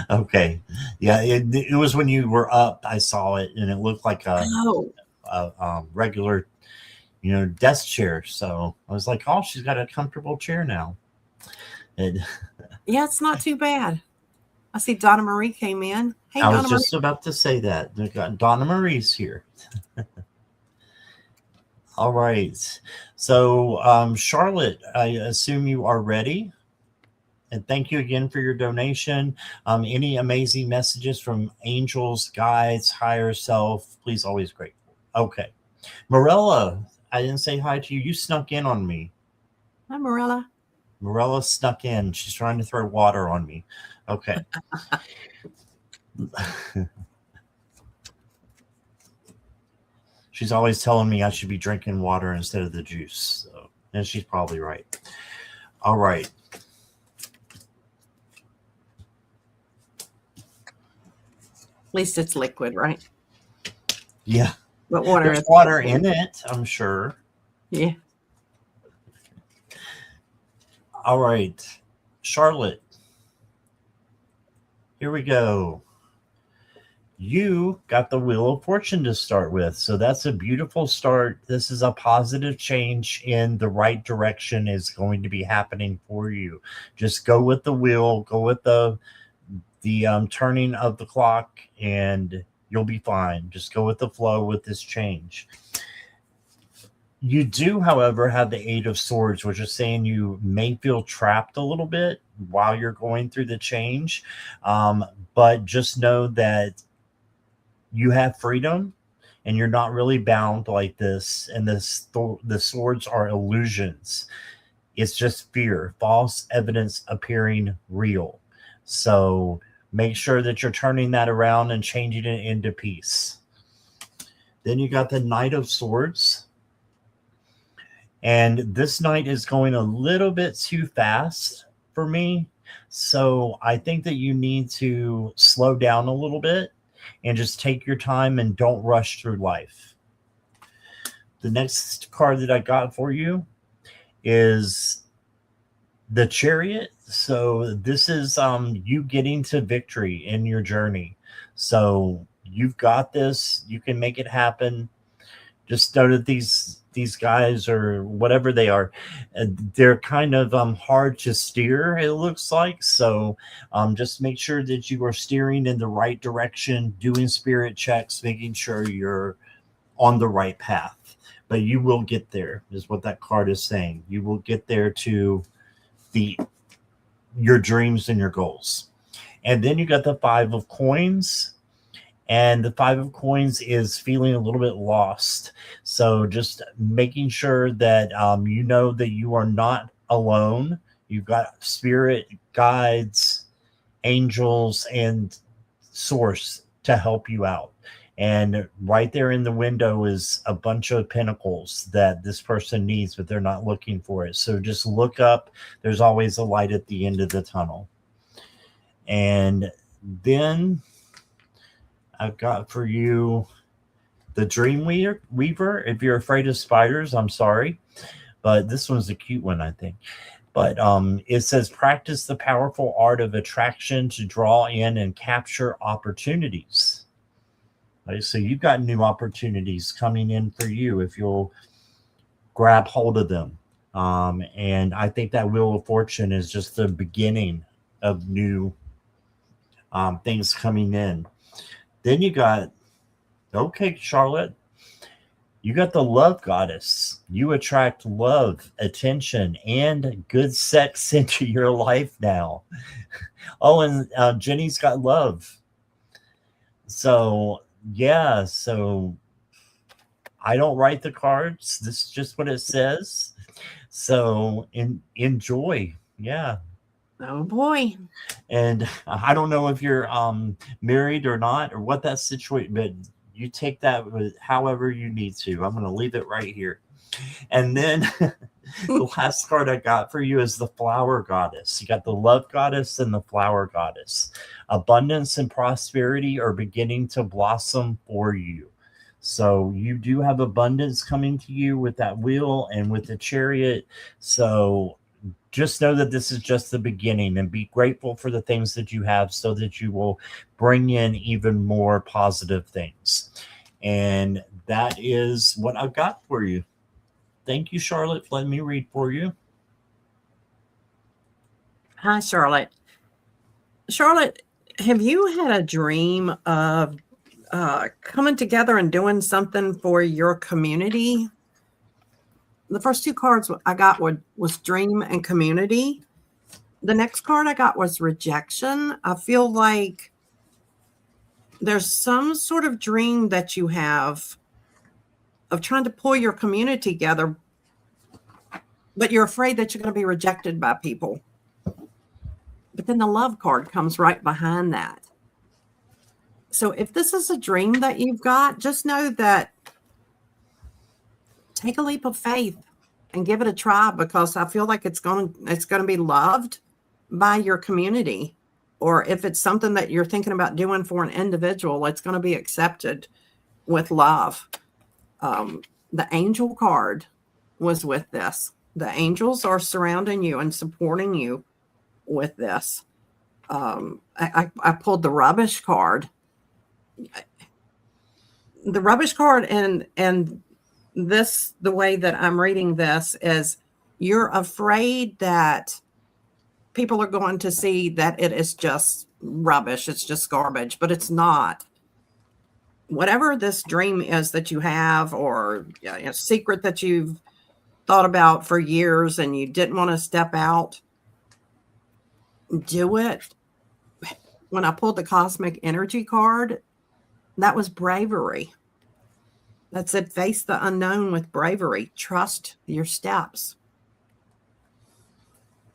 [SPEAKER 1] Okay. Yeah, it was when you were up. I saw it, and it looked like
[SPEAKER 2] Oh,
[SPEAKER 1] a regular, desk chair. So I was like, oh, she's got a comfortable chair now. And
[SPEAKER 2] yeah, it's not too bad. I see Donna Marie came in. Hey,
[SPEAKER 1] I was
[SPEAKER 2] Donna Marie.
[SPEAKER 1] just about to say that. They got Donna Marie's here. All right. So, Charlotte, I assume you are ready. And thank you again for your donation. Any amazing messages from angels, guides, higher self, please always grateful. Okay. Morella, I didn't say hi to you. You snuck in on me.
[SPEAKER 2] Hi, Marilla.
[SPEAKER 1] Morella snuck in. She's trying to throw water on me. Okay. She's always telling me I should be drinking water instead of the juice. So, and she's probably right. All right.
[SPEAKER 2] At least it's liquid, right?
[SPEAKER 1] Yeah.
[SPEAKER 2] But water
[SPEAKER 1] There's
[SPEAKER 2] is
[SPEAKER 1] water in it, I'm sure.
[SPEAKER 2] Yeah.
[SPEAKER 1] All right. Charlotte. Here we go. You got the Wheel of Fortune to start with. So that's a beautiful start. This is a positive change in the right direction is going to be happening for you. Just go with the wheel, go with the turning of the clock, and you'll be fine. Just go with the flow with this change. You do, however, have the Eight of Swords, which is saying you may feel trapped a little bit while you're going through the change. But just know that you have freedom and you're not really bound like this. And the swords are illusions. It's just fear, false evidence appearing real. So make sure that you're turning that around and changing it into peace. Then you got the Knight of Swords. And this night is going a little bit too fast for me. So I think that you need to slow down a little bit and just take your time and don't rush through life. The next card that I got for you is the Chariot. So this is you getting to victory in your journey. So you've got this. You can make it happen. Just know that these guys or whatever they are, they're kind of hard to steer, it looks like. So just make sure that you are steering in the right direction, doing spirit checks, making sure you're on the right path. But you will get there, is what that card is saying. You will get there to your dreams and your goals. And then you got the Five of Coins. And the Five of Coins is feeling a little bit lost. So just making sure that you know that you are not alone. You've got spirit guides, angels, and source to help you out. And right there in the window is a bunch of pentacles that this person needs, but they're not looking for it. So just look up. There's always a light at the end of the tunnel. And then I've got for you the Dream Weaver. If you're afraid of spiders, I'm sorry, but this one's a cute one, I think. But it says practice the powerful art of attraction to draw in and capture opportunities. Right? So you've got new opportunities coming in for you if you'll grab hold of them. And I think that Wheel of Fortune is just the beginning of new things coming in. Then you got, okay, Charlotte, you got the Love Goddess. You attract love, attention, and good sex into your life now. Oh, and Jenny's got love. So, yeah, so I don't write the cards. This is just what it says. So, enjoy. Yeah.
[SPEAKER 2] Oh boy.
[SPEAKER 1] And I don't know if you're married or not or what that situation, but you take that with however you need to. I'm going to leave it right here. And then the last card I got for you is the flower goddess. You got the love goddess and the flower goddess. Abundance and prosperity are beginning to blossom for you. So you do have abundance coming to you with that wheel and with the chariot. So just know that this is just the beginning, and be grateful for the things that you have so that you will bring in even more positive things. And that is what I've got for you. Thank you, Charlotte, for letting me read for you.
[SPEAKER 2] Hi, Charlotte. Charlotte, have you had a dream of coming together and doing something for your community? The first two cards I got was dream and community. The next card I got was rejection. I feel like there's some sort of dream that you have of trying to pull your community together, but you're afraid that you're going to be rejected by people. But then the love card comes right behind that. So if this is a dream that you've got, just know that take a leap of faith and give it a try, because I feel like it's going to be loved by your community. Or if it's something that you're thinking about doing for an individual, it's going to be accepted with love. The angel card was with this. The angels are surrounding you and supporting you with this. I pulled the rubbish card. The rubbish card and this, the way that I'm reading this is you're afraid that people are going to see that it is just rubbish. It's just garbage, but it's not. Whatever this dream is that you have, or a secret that you've thought about for years and you didn't want to step out, do it. When I pulled the cosmic energy card, that was bravery. That said, face the unknown with bravery. Trust your steps.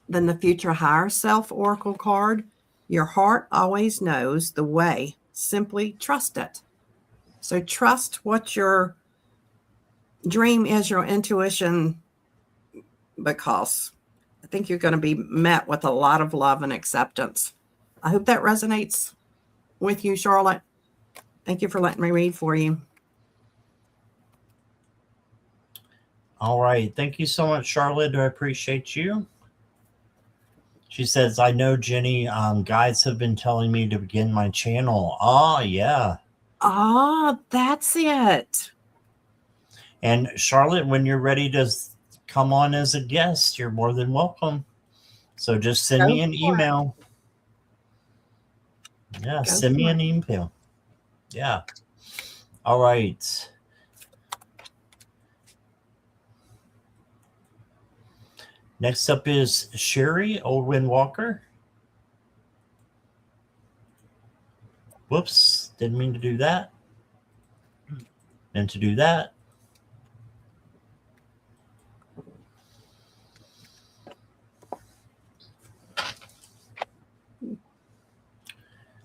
[SPEAKER 2] Then the future higher self oracle card, your heart always knows the way. Simply trust it. So trust what your dream is, your intuition, because I think you're going to be met with a lot of love and acceptance. I hope that resonates with you, Charlotte. Thank you for letting me read for you.
[SPEAKER 1] All right. Thank you so much, Charlotte. I appreciate you. She says, I know, Jenny, guides have been telling me to begin my channel. Oh, yeah.
[SPEAKER 2] Oh, that's it.
[SPEAKER 1] And Charlotte, when you're ready to come on as a guest, you're more than welcome. So just send me an email. Yeah, send me an email. Yeah. All right. Next up is Sherry Olwyn Walker. Whoops, didn't mean to do that. Meant to do that.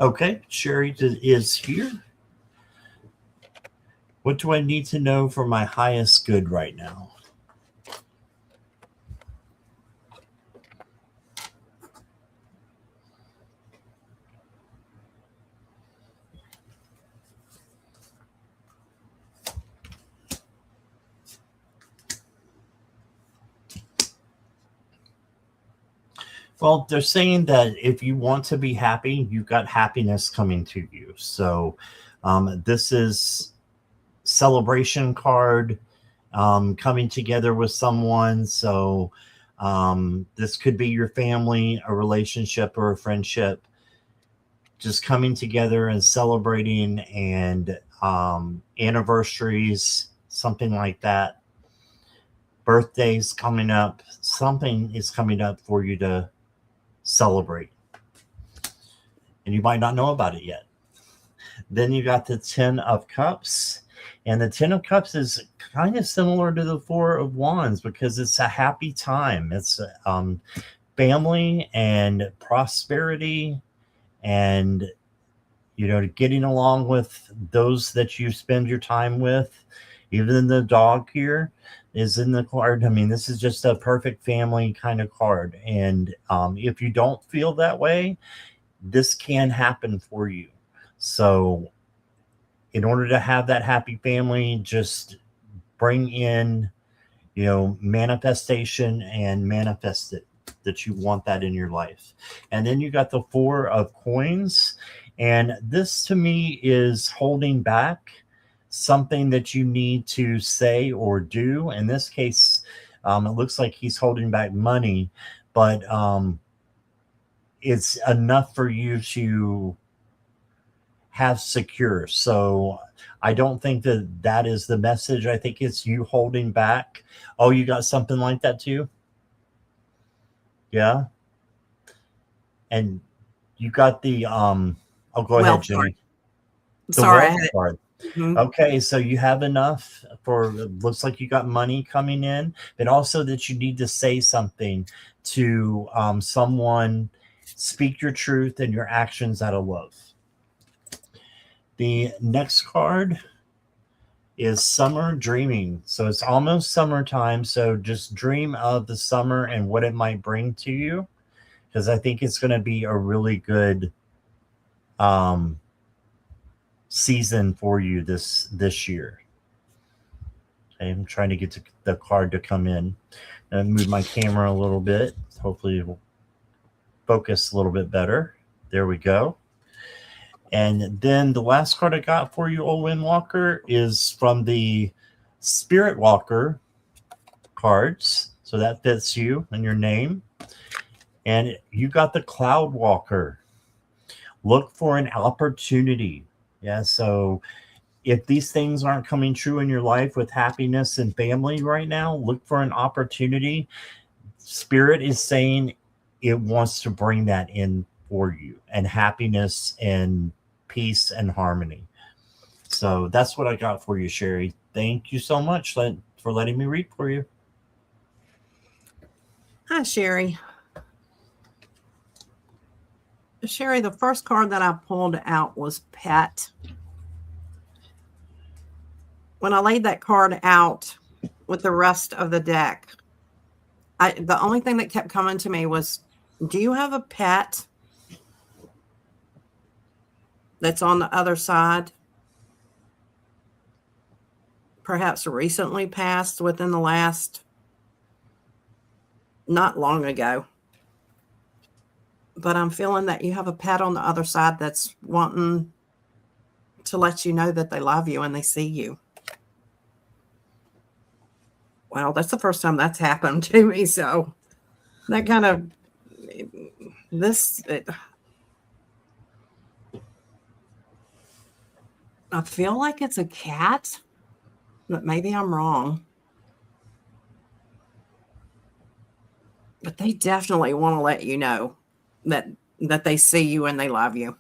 [SPEAKER 1] Okay, Sherry is here. What do I need to know for my highest good right now? Well, they're saying that if you want to be happy, you've got happiness coming to you. So this is celebration card, coming together with someone. So this could be your family, a relationship, or a friendship, just coming together and celebrating, and anniversaries, something like that. Birthdays coming up, something is coming up for you to celebrate, and you might not know about it yet. Then you got the 10 of Cups, and the 10 of Cups is kind of similar to the 4 of Wands because it's a happy time. It's family and prosperity, and getting along with those that you spend your time with, Even the dog here is in the card. I mean, this is just a perfect family kind of card. And if you don't feel that way, this can happen for you. So, in order to have that happy family, just bring in, manifestation and manifest it that you want that in your life. And then you got the 4 of Coins. And this to me is holding back something that you need to say or do. In this case, it looks like he's holding back money, but it's enough for you to have secure. So I don't think that that is the message. I think it's you holding back. Oh, you got something like that too? Yeah. And you got the oh, go ahead,
[SPEAKER 2] Wealth
[SPEAKER 1] Jenny.
[SPEAKER 2] card.
[SPEAKER 1] The
[SPEAKER 2] Sorry, I
[SPEAKER 1] wealth
[SPEAKER 2] had it.
[SPEAKER 1] card.
[SPEAKER 2] Mhm.
[SPEAKER 1] Okay, so you have enough for, looks like you got money coming in, but also that you need to say something to someone, speak your truth and your actions out of love. The next card is Summer Dreaming. So it's almost summertime. So just dream of the summer and what it might bring to you, because I think it's going to be a really good season for you this year. I'm trying to get to the card to come in and move my camera a little bit. Hopefully it will focus a little bit better. There we go. And then the last card I got for you, Owen Walker, is from the Spirit Walker cards. So that fits you and your name. And you got the Cloud Walker. Look for an opportunity. Yeah, so if these things aren't coming true in your life with happiness and family right now, look for an opportunity. Spirit is saying it wants to bring that in for you, and happiness and peace and harmony. So that's what I got for you, Sherry. Thank you so much for letting me read for you.
[SPEAKER 2] Hi, Sherry. Sherry, the first card that I pulled out was Pet. When I laid that card out with the rest of the deck, the only thing that kept coming to me was, do you have a pet that's on the other side? Perhaps recently passed within the last, not long ago. But I'm feeling that you have a pet on the other side that's wanting to let you know that they love you and they see you. Well, that's the first time that's happened to me. So that kind of, I feel like it's a cat, but maybe I'm wrong. But they definitely want to let you know that they see you and they love you,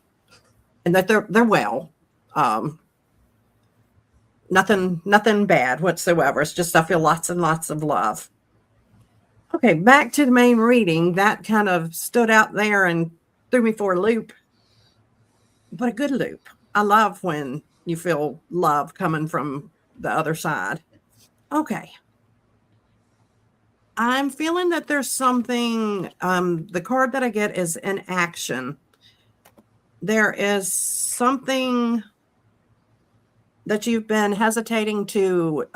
[SPEAKER 2] and that they're well. Nothing bad whatsoever. It's just I feel lots and lots of love. Okay, back to the main reading. That kind of stood out there and threw me for a loop, but a good loop. I love when you feel love coming from the other side. Okay. I'm feeling that there's something, the card that I get is in action. There is something that you've been hesitating to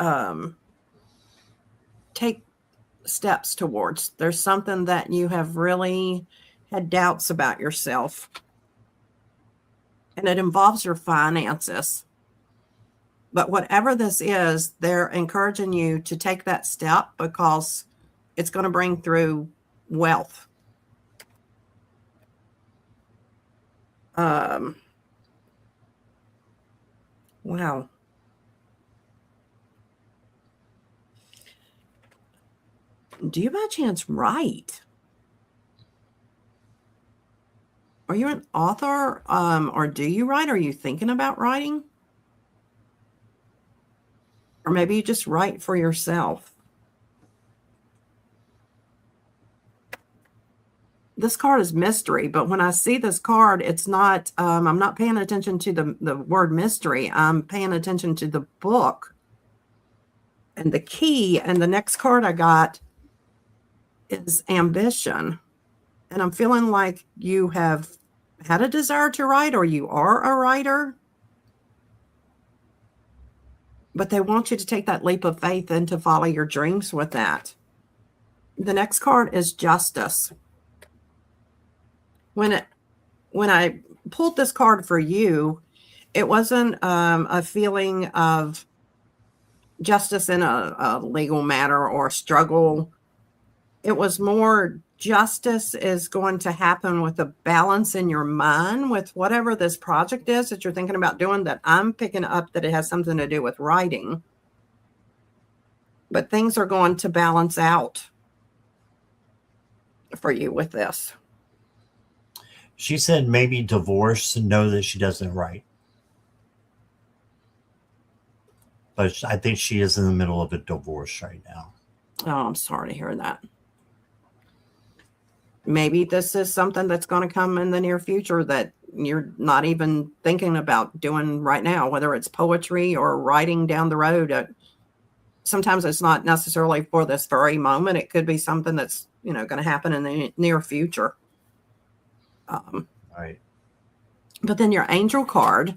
[SPEAKER 2] take steps towards. There's something that you have really had doubts about yourself, and it involves your finances. But whatever this is, they're encouraging you to take that step because it's going to bring through wealth. Wow. Do you by chance write? Are you an author? Or do you write? Are you thinking about writing? Or maybe you just write for yourself. This card is mystery, but when I see this card, it's not, I'm not paying attention to the word mystery. I'm paying attention to the book And the key, and the next card I got is ambition. And I'm feeling like you have had a desire to write, or you are a writer, but they want you to take that leap of faith and to follow your dreams with that. The next card is justice. When I pulled this card for you, it wasn't a feeling of justice in a legal matter or struggle. It was more justice is going to happen with a balance in your mind with whatever this project is that you're thinking about doing, that I'm picking up that it has something to do with writing. But things are going to balance out for you with this.
[SPEAKER 1] She said maybe divorce and know that she doesn't write. But I think she is in the middle of a divorce right now.
[SPEAKER 2] Oh, I'm sorry to hear that. Maybe this is something that's going to come in the near future that you're not even thinking about doing right now, whether it's poetry or writing down the road. Sometimes it's not necessarily for this very moment. It could be something that's, going to happen in the near future.
[SPEAKER 1] Right.
[SPEAKER 2] But then your angel card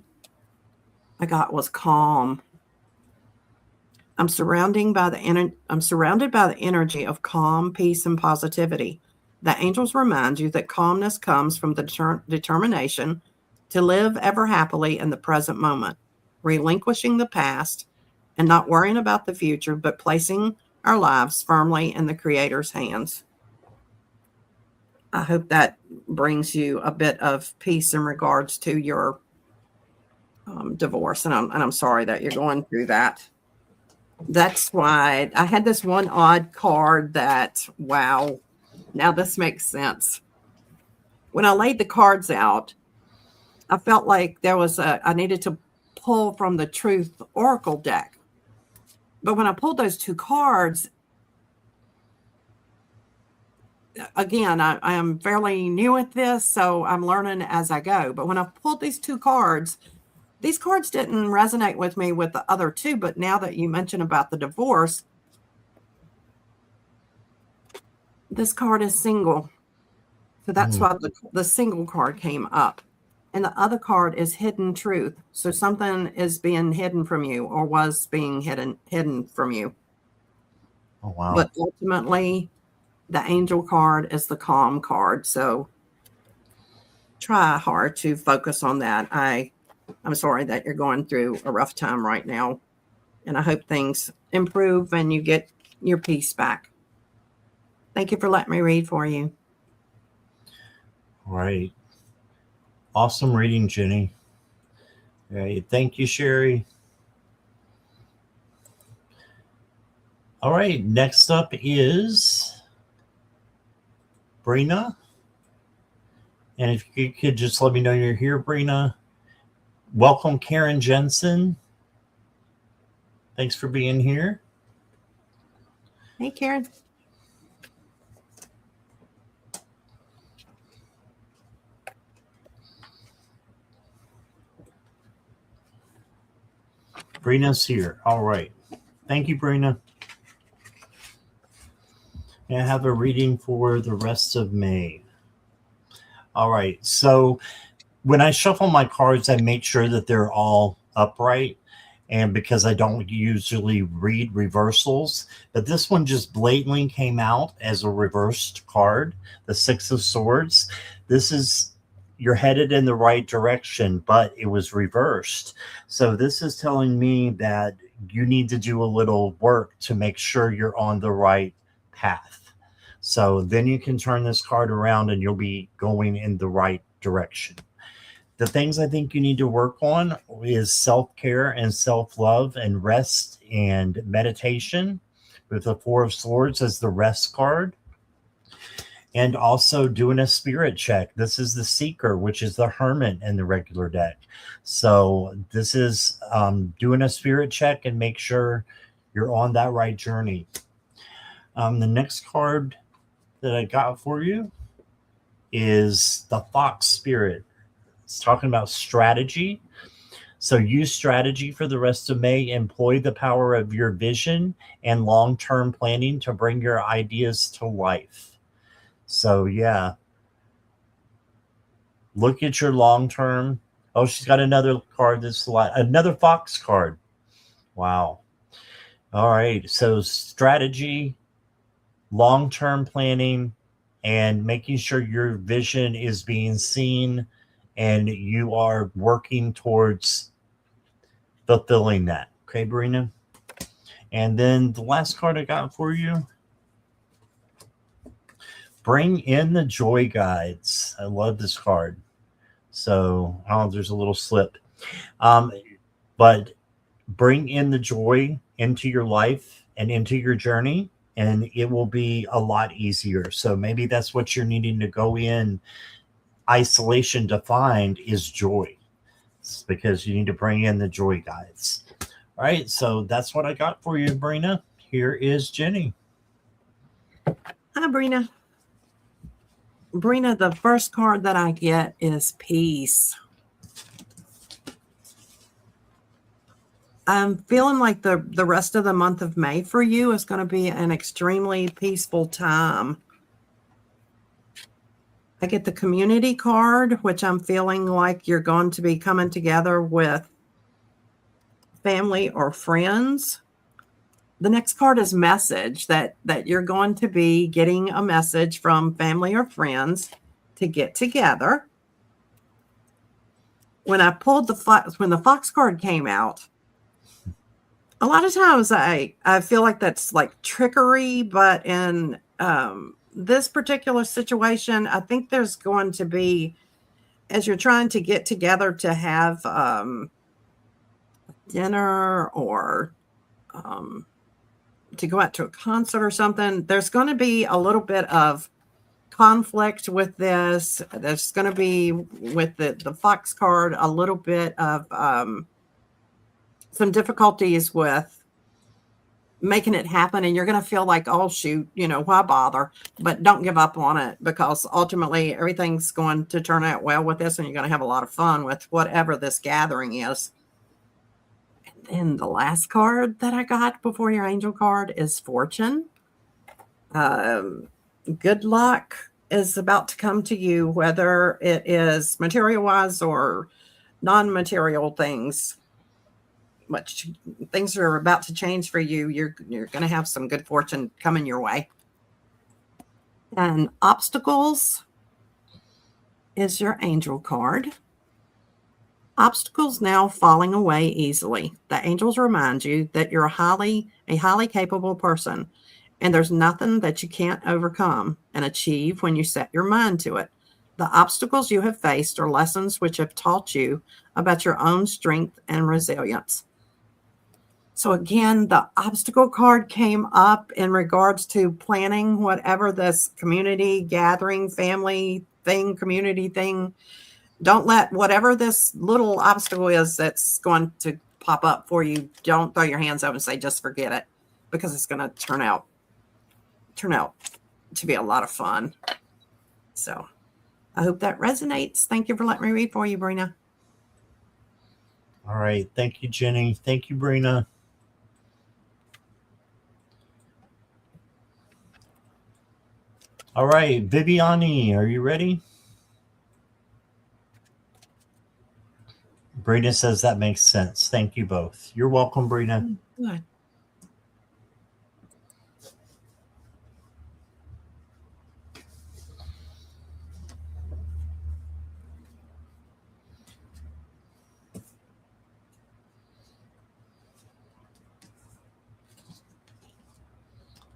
[SPEAKER 2] I got was calm. I'm surrounded by the energy of calm, peace, and positivity. The angels remind you that calmness comes from the determination to live ever happily in the present moment, relinquishing the past and not worrying about the future, but placing our lives firmly in the Creator's hands. I hope that brings you a bit of peace in regards to your divorce. And I'm sorry that you're going through that. That's why I had this one odd card that, wow, now this makes sense. When I laid the cards out, I felt like I needed to pull from the Truth Oracle deck. But when I pulled those two cards, again, I am fairly new at this, so I'm learning as I go. But when I pulled these cards didn't resonate with me with the other two. But now that you mentioned about the divorce, this card is single. So that's why the single card came up. And the other card is hidden truth. So something is being hidden from you or was being hidden from you.
[SPEAKER 1] Oh, wow.
[SPEAKER 2] But ultimately, the angel card is the calm card. So try hard to focus on that. I'm sorry that you're going through a rough time right now. And I hope things improve and you get your peace back. Thank you for letting me read for you.
[SPEAKER 1] Right. Awesome reading, Jenny. Right. Thank you, Sherry. All right. Next up is Brina. And if you could just let me know you're here, Brina. Welcome, Karen Jensen. Thanks for being here.
[SPEAKER 2] Hey, Karen.
[SPEAKER 1] Brina's here. All right. Thank you, Brina. And I have a reading for the rest of May. All right. So when I shuffle my cards, I make sure that they're all upright. And because I don't usually read reversals, but this one just blatantly came out as a reversed card, the Six of Swords. This is, you're headed in the right direction, but it was reversed. So this is telling me that you need to do a little work to make sure you're on the right path. So then you can turn this card around and you'll be going in the right direction. The things I think you need to work on is self-care and self-love and rest and meditation, with the Four of Swords as the rest card. And also doing a spirit check. This is the Seeker, which is the Hermit in the regular deck. So this is doing a spirit check and make sure you're on that right journey. The next card that I got for you is the Fox Spirit. It's talking about strategy. So use strategy for the rest of May. Employ the power of your vision and long-term planning to bring your ideas to life. So yeah, look at your long-term. Oh, she's got another card that's another Fox card. Wow. All right. So strategy, long-term planning, and making sure your vision is being seen and you are working towards fulfilling that. Okay, Brina? And then the last card I got for you, bring in the joy guides. I love this card. So, oh, there's a little slip. But bring in the joy into your life and into your journey, and it will be a lot easier. So maybe that's what you're needing to go in isolation to find is joy. It's because you need to bring in the joy guides. All right, so that's what I got for you, Brina. Here is Jenny.
[SPEAKER 2] Hi, Brina. Brina, the first card that I get is peace. I'm feeling like the rest of the month of May for you is going to be an extremely peaceful time. I get the community card, which I'm feeling like you're going to be coming together with family or friends. The next card is message, that you're going to be getting a message from family or friends to get together. When I pulled when the Fox card came out, a lot of times I feel like that's like trickery, but in this particular situation, I think there's going to be, as you're trying to get together to have dinner or to go out to a concert or something, there's going to be a little bit of conflict with this. There's going to be, with the Fox card, a little bit of some difficulties with making it happen, and you're going to feel like, oh shoot, why bother? But don't give up on it, because ultimately everything's going to turn out well with this, and you're going to have a lot of fun with whatever this gathering is. And the last card that I got before your angel card is fortune. Good luck is about to come to you, whether it is material wise or non-material things. Much things are about to change for you. You're going to have some good fortune coming your way. And obstacles is your angel card. Obstacles now falling away easily. The angels remind you that you're a highly capable person, and there's nothing that you can't overcome and achieve when you set your mind to it. The obstacles you have faced are lessons which have taught you about your own strength and resilience. So again, the obstacle card came up in regards to planning whatever this community gathering, family thing, community thing. Don't let whatever this little obstacle is that's going to pop up for you, don't throw your hands up and say, just forget it, because it's going to turn out to be a lot of fun. So I hope that resonates. Thank you for letting me read for you, Brina.
[SPEAKER 1] All right. Thank you, Jenny. Thank you, Brina. All right, Viviani, are you ready? Brina says that makes sense. Thank you both. You're welcome, Brina.
[SPEAKER 2] Good.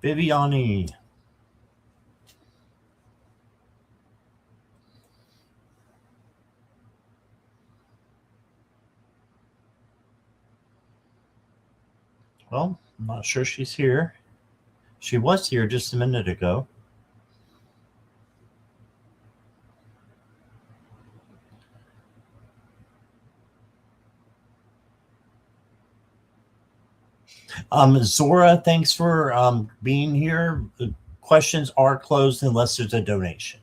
[SPEAKER 1] Viviani. Well, I'm not sure she's here. She was here just a minute ago. Zora, thanks for being here. The questions are closed unless there's a donation.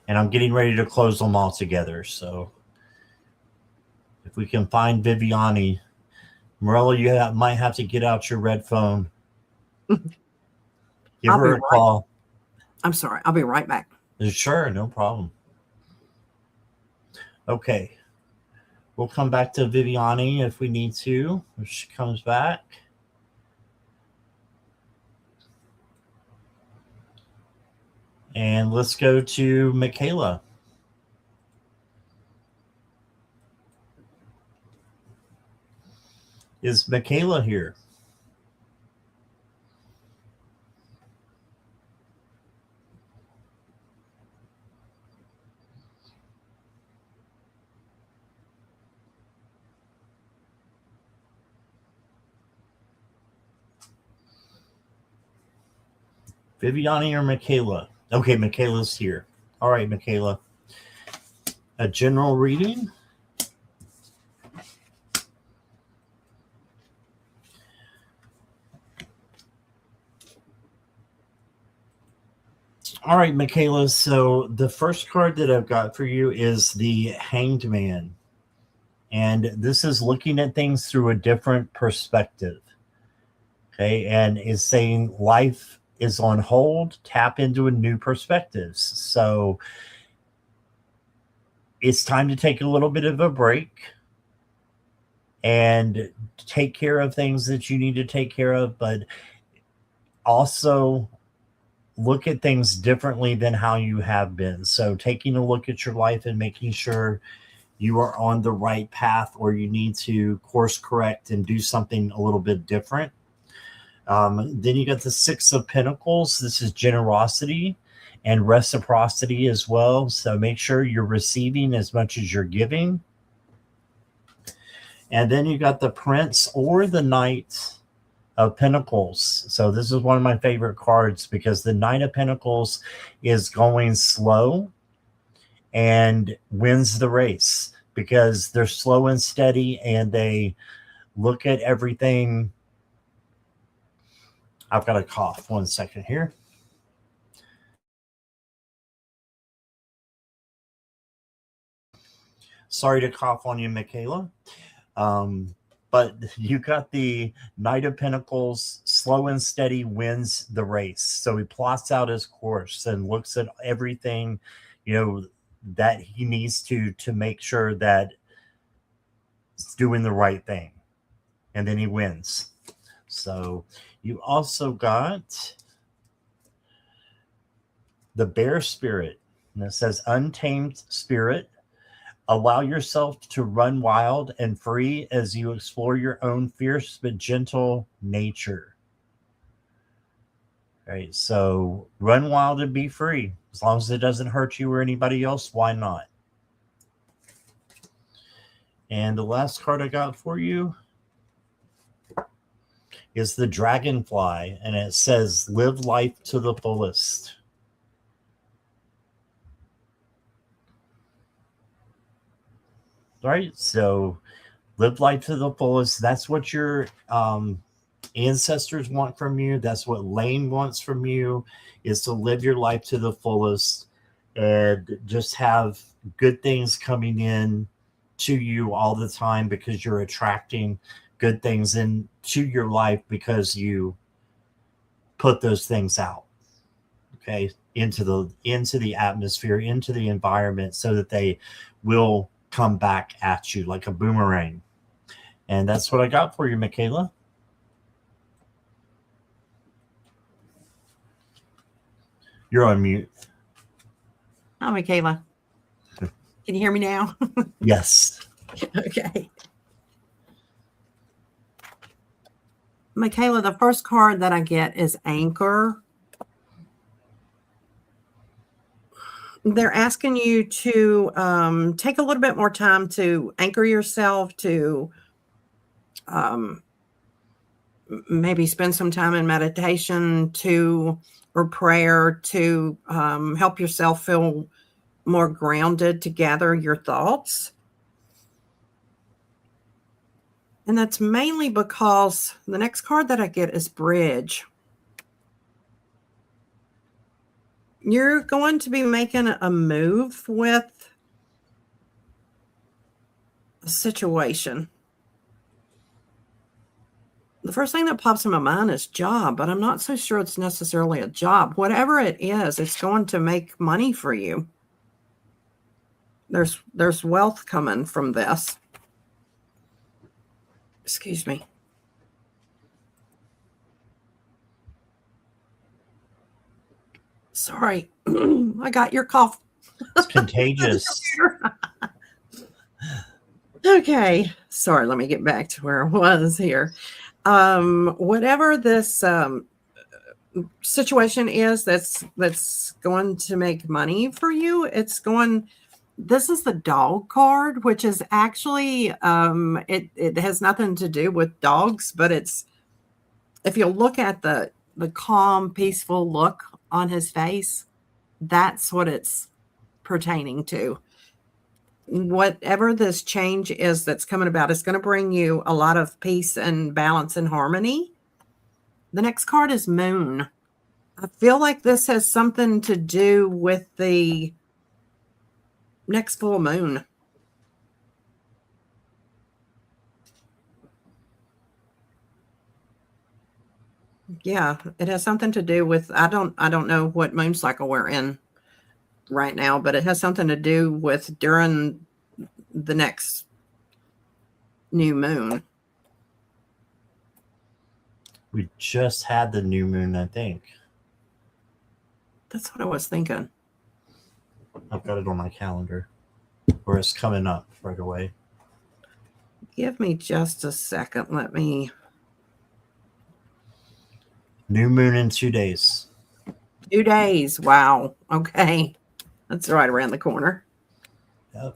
[SPEAKER 1] And I'm getting ready to close them all together. So if we can find Viviani, Morella, might have to get out your red phone. Give her a call.
[SPEAKER 2] I'm sorry. I'll be right back.
[SPEAKER 1] Sure, no problem. Okay. We'll come back to Viviani if we need to, if she comes back. And let's go to Michaela. Is Michaela here? Viviani or Michaela? Okay, Michaela's here. All right, Michaela. A general reading. All right, Michaela. So the first card that I've got for you is the Hanged Man. And this is looking at things through a different perspective. Okay, and is saying life is on hold, tap into a new perspectives. So it's time to take a little bit of a break and take care of things that you need to take care of, but also look at things differently than how you have been. So taking a look at your life and making sure you are on the right path, or you need to course correct and do something a little bit different. Then you got the Six of Pentacles. This is generosity and reciprocity as well. So make sure you're receiving as much as you're giving. And then you got the Prince or the Knight of Pentacles. So this is one of my favorite cards because the Knight of Pentacles is going slow and wins the race because they're slow and steady and they look at everything. I've got a cough. 1 second here. Sorry to cough on you, Michaela. But you got the Knight of Pentacles, slow and steady wins the race. So he plots out his course and looks at everything, that he needs to make sure that it's doing the right thing. And then he wins. So you also got the Bear Spirit. And it says untamed spirit. Allow yourself to run wild and free as you explore your own fierce but gentle nature. All right, so run wild and be free. As long as it doesn't hurt you or anybody else, why not? And the last card I got for you is the Dragonfly, and it says live life to the fullest. Right, so live life to the fullest. That's what your ancestors want from you. That's what Lane wants from you, is to live your life to the fullest and just have good things coming in to you all the time, because you're attracting good things into your life because you put those things out, okay, into the atmosphere, into the environment, so that they will come back at you like a boomerang. And that's what I got for you, Michaela. You're on mute.
[SPEAKER 2] Oh, Michaela. Can you hear me now?
[SPEAKER 1] Yes.
[SPEAKER 2] Okay. Michaela, the first card that I get is Anchor. They're asking you to take a little bit more time to anchor yourself, to maybe spend some time in meditation or prayer to help yourself feel more grounded, to gather your thoughts. And that's mainly because the next card that I get is Bridge. You're going to be making a move with a situation. The first thing that pops in my mind is job, but I'm not so sure it's necessarily a job. Whatever it is, it's going to make money for you. There's wealth coming from this. Excuse me. Sorry, I got your cough.
[SPEAKER 1] It's contagious.
[SPEAKER 2] Okay, sorry, let me get back to where I was here. Whatever this situation is that's going to make money for you, this is the dog card, which is actually it has nothing to do with dogs, but it's, if you look at the calm, peaceful look on his face, that's what it's pertaining to. Whatever this change is that's coming about is going to bring you a lot of peace and balance and harmony. The next card is Moon. I feel like this has something to do with the next full moon. Yeah, it has something to do with, I don't know what moon cycle we're in right now, but it has something to do with during the next new moon.
[SPEAKER 1] We just had the new moon, I think.
[SPEAKER 2] That's what I was thinking.
[SPEAKER 1] I've got it on my calendar, or it's coming up right away.
[SPEAKER 2] Give me just a second. Let me.
[SPEAKER 1] New moon in 2 days.
[SPEAKER 2] 2 days. Wow. Okay. That's right around the corner.
[SPEAKER 1] Yep.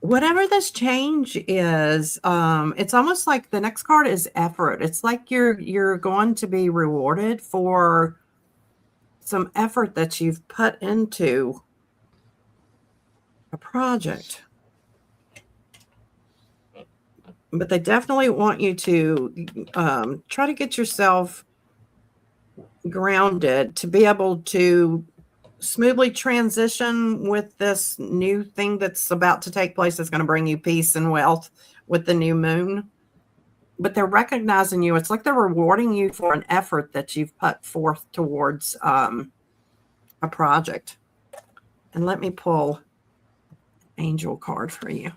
[SPEAKER 2] Whatever this change is, it's almost like the next card is effort. It's like you're going to be rewarded for some effort that you've put into a project. But they definitely want you to try to get yourself grounded to be able to smoothly transition with this new thing that's about to take place that's going to bring you peace and wealth with the new moon. But they're recognizing you. It's like they're rewarding you for an effort that you've put forth towards a project. And let me pull angel card for you.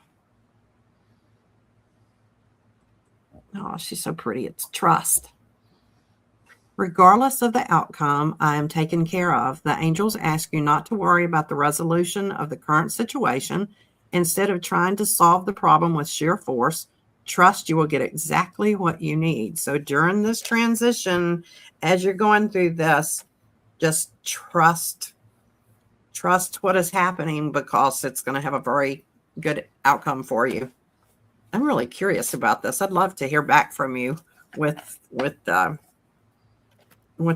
[SPEAKER 2] Oh, she's so pretty. It's trust. Regardless of the outcome, I am taken care of. The angels ask you not to worry about the resolution of the current situation. Instead of trying to solve the problem with sheer force, trust you will get exactly what you need. So during this transition, as you're going through this, just trust what is happening, because it's going to have a very good outcome for you. I'm really curious about this. I'd love to hear back from you with what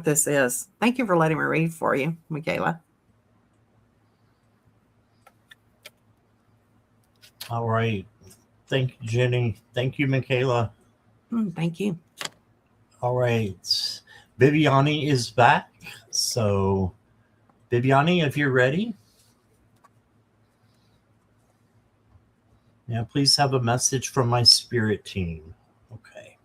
[SPEAKER 2] this is. Thank you for letting me read for you, Michaela.
[SPEAKER 1] All right. Thank you, Jenny. Thank you, Michaela.
[SPEAKER 2] Thank you.
[SPEAKER 1] All right. Viviani is back. So, Viviani, if you're ready. Yeah, please have a message from my spirit team. Okay.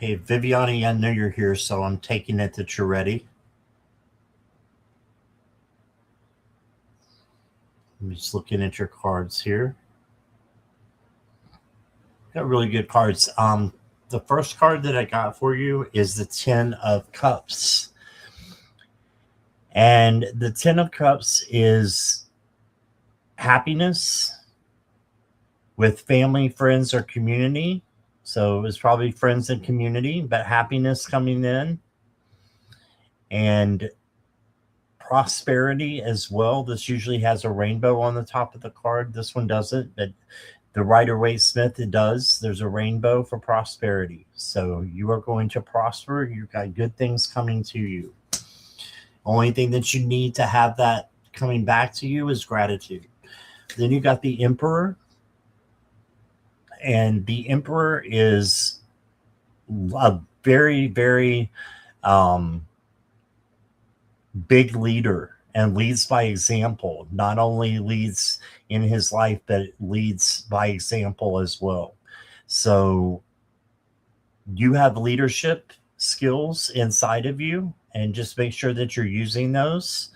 [SPEAKER 1] Okay, Viviani, I know you're here, so I'm taking it that you're ready. I'm just looking at your cards here. Got really good cards. The first card that I got for you is the 10 of Cups. And the 10 of Cups is happiness with family, friends, or community. So it's probably friends and community, but happiness coming in. And prosperity as well. This usually has a rainbow on the top of the card. This one doesn't, but The Rider-Waite Smith, it does. There's a rainbow for prosperity. So you are going to prosper. You've got good things coming to you. Only thing that you need to have that coming back to you is gratitude. Then you got the Emperor. And the Emperor is a very, very big leader and leads by example. Not only leads in his life, but leads by example as well. So you have leadership skills inside of you, and just make sure that you're using those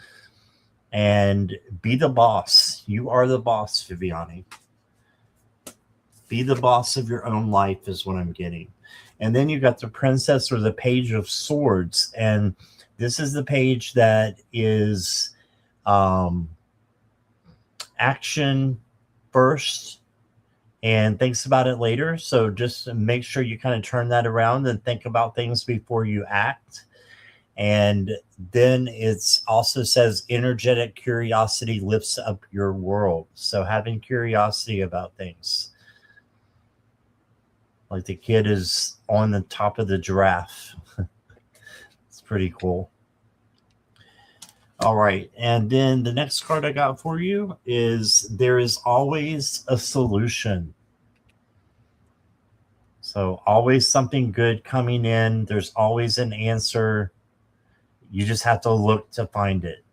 [SPEAKER 1] and be the boss. You are the boss, Viviani. Be the boss of your own life is what I'm getting. And then you got the Princess or the Page of Swords. And this is the page that is action first and thinks about it later. So just make sure you kind of turn that around and think about things before you act. And then it's also says energetic curiosity lifts up your world. So having curiosity about things. Like the kid is on the top of the giraffe. It's pretty cool. All right. And then the next card I got for you is there is always a solution. So always something good coming in. There's always an answer. You just have to look to find it.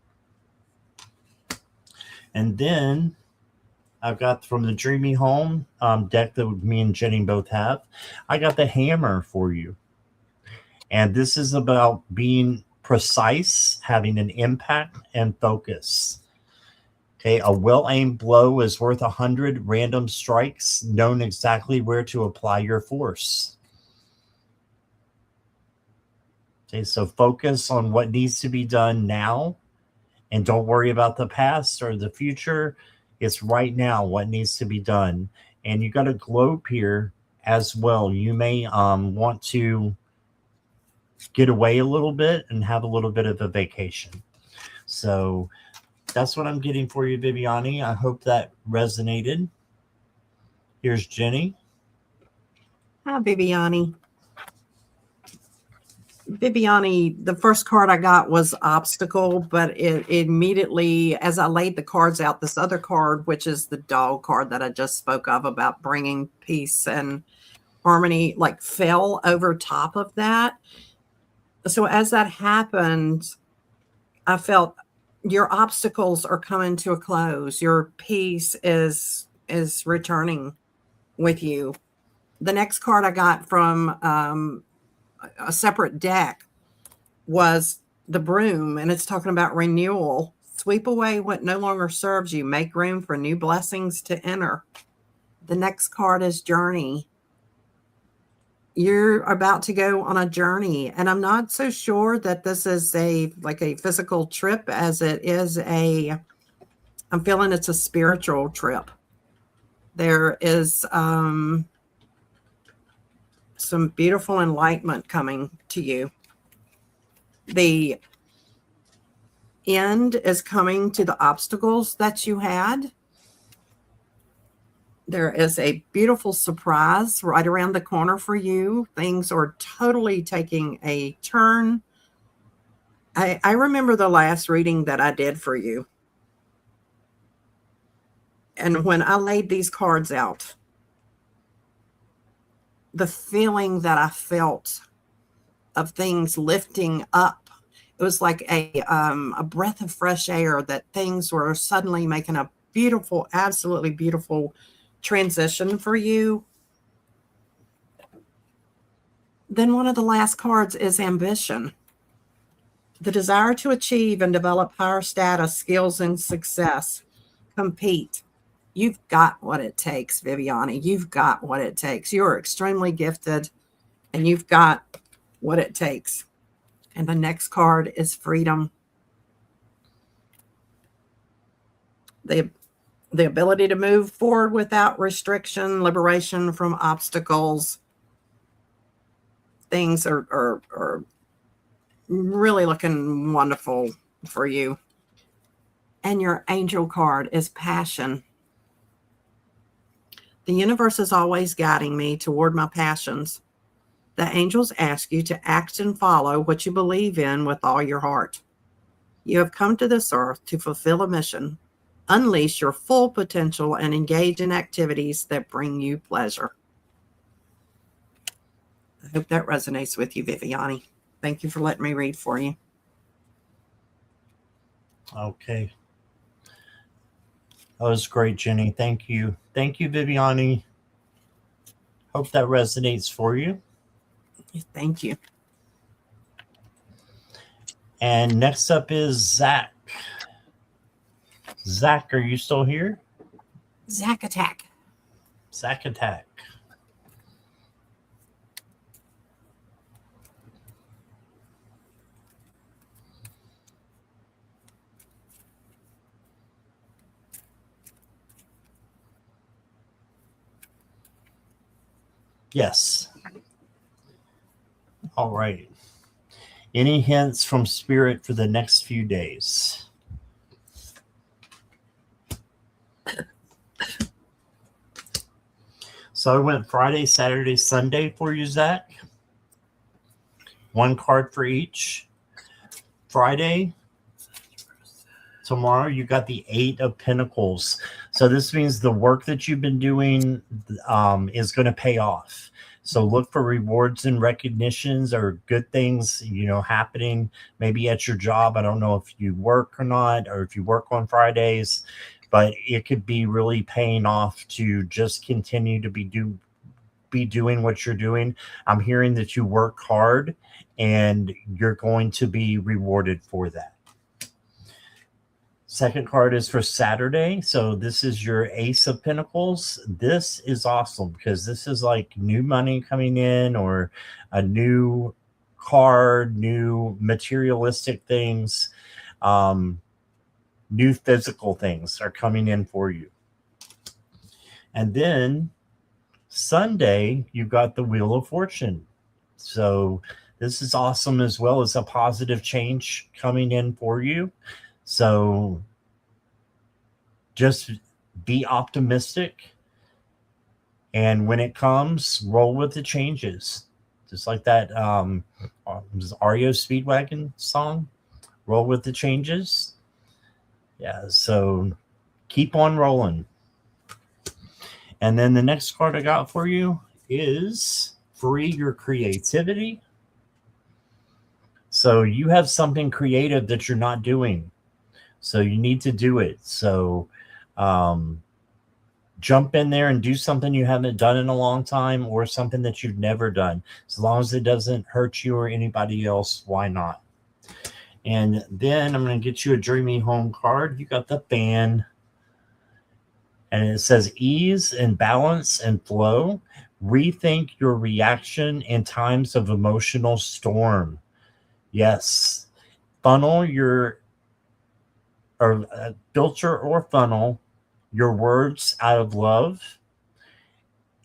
[SPEAKER 1] And then I've got from the Dreamy Home deck that me and Jenny both have. I got the Hammer for you. And this is about being precise, having an impact, and focus. Okay, a well-aimed blow is worth 100 random strikes, knowing exactly where to apply your force. Okay, so focus on what needs to be done now, and don't worry about the past or the future. It's right now what needs to be done. And you got a globe here as well. You may want to get away a little bit and have a little bit of a vacation. So that's what I'm getting for you, Viviani. I hope that resonated. Here's Jenny.
[SPEAKER 2] Hi, Viviani. Viviani, the first card I got was obstacle, but it immediately, as I laid the cards out, this other card, which is the dog card that I just spoke of about bringing peace and harmony, like fell over top of that. So as that happened, I felt your obstacles are coming to a close. Your peace is returning with you. The next card I got from a separate deck was the Broom, and it's talking about renewal. Sweep away what no longer serves you. Make room for new blessings to enter. The next card is Journey. You're about to go on a journey, and I'm not so sure that this is a physical trip as it is I'm feeling it's a spiritual trip. There is some beautiful enlightenment coming to you. The end is coming to the obstacles that you had. There is a beautiful surprise right around the corner for you. Things are totally taking a turn. I remember the last reading that I did for you. And when I laid these cards out, the feeling that I felt of things lifting up, it was like a breath of fresh air, that things were suddenly making a beautiful, absolutely beautiful transition for you. Then one of the last cards is ambition. The desire to achieve and develop higher status, skills, and success. Compete. You've got what it takes, Viviani. You've got what it takes. You're extremely gifted, and you've got what it takes. And the next card is freedom. The ability to move forward without restriction, liberation from obstacles. Things are really looking wonderful for you. And your angel card is passion. The universe is always guiding me toward my passions. The angels ask you to act and follow what you believe in with all your heart. You have come to this earth to fulfill a mission, unleash your full potential, and engage in activities that bring you pleasure. I hope that resonates with you, Viviani. Thank you for letting me read for you.
[SPEAKER 1] Okay. That was great, Jenny. Thank you. Thank you, Viviani. Hope that resonates for you.
[SPEAKER 2] Thank you.
[SPEAKER 1] And next up is Zach. Zach, are you still here?
[SPEAKER 2] Zach Attack.
[SPEAKER 1] Zach Attack. Yes. All right. Any hints from Spirit for the next few days? So I went Friday, Saturday, Sunday for you, Zach. One card for each. Friday, tomorrow, you got the 8 of Pentacles. So this means the work that you've been doing is going to pay off. So look for rewards and recognitions or good things, happening maybe at your job. I don't know if you work or not, or if you work on Fridays, but it could be really paying off to just continue to be doing what you're doing. I'm hearing that you work hard and you're going to be rewarded for that. Second card is for Saturday. So this is your Ace of Pentacles. This is awesome because this is like new money coming in, or a new card, new materialistic things, new physical things are coming in for you. And then Sunday, you got the Wheel of Fortune. So this is awesome, as well as a positive change coming in for you. So just be optimistic. And when it comes, roll with the changes. Just like that REO Speedwagon song, roll with the changes. Yeah, so keep on rolling. And then the next card I got for you is Free Your Creativity. So you have something creative that you're not doing. So you need to do it. So jump in there and do something you haven't done in a long time, or something that you've never done. As long as it doesn't hurt you or anybody else, why not? And then I'm going to get you a Dreamy Home card. You got the Fan. And it says ease and balance and flow. Rethink your reaction in times of emotional storm. Yes. Funnel your, or filter or funnel your words out of love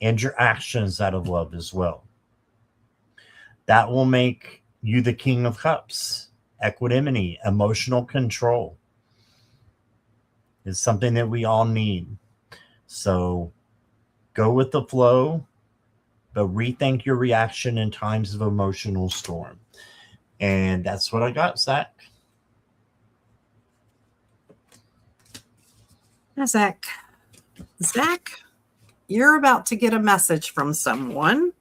[SPEAKER 1] and your actions out of love as well. That will make you the King of Cups. Equanimity, emotional control is something that we all need. So go with the flow, but rethink your reaction in times of emotional storm. And that's what I got, Zach.
[SPEAKER 2] Hi, Zach. Zach, you're about to get a message from someone.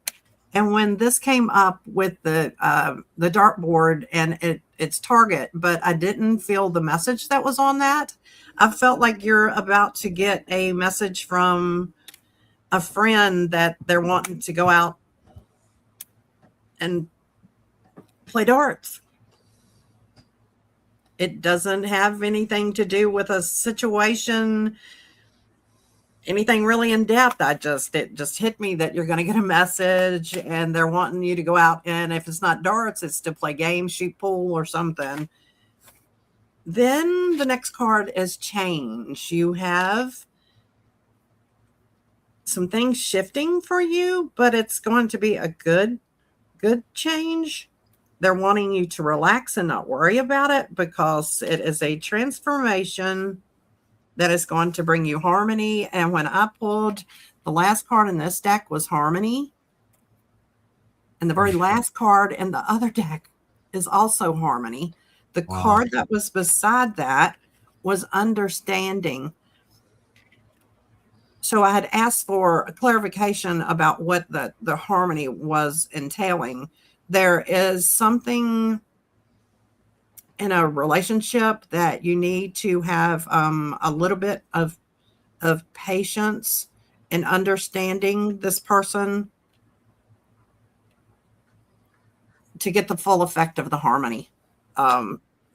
[SPEAKER 2] And when this came up with the dartboard and it's Target, but I didn't feel the message that was on that, I felt like you're about to get a message from a friend that they're wanting to go out and play darts. It doesn't have anything to do with a situation, anything really in depth. It just hit me that you're going to get a message and they're wanting you to go out, and if it's not darts, it's to play games, shoot pool or something. Then the next card is change. You have some things shifting for you, but it's going to be a good change. They're wanting you to relax and not worry about it, because it is a transformation that is going to bring you harmony. And when I pulled The last card in this deck was Harmony. And the very last card in the other deck is also Harmony. The card that was beside that was Understanding. So I had asked for a clarification about what the Harmony was entailing. There is something in a relationship that you need to have a little bit of patience and understanding this person to get the full effect of the harmony.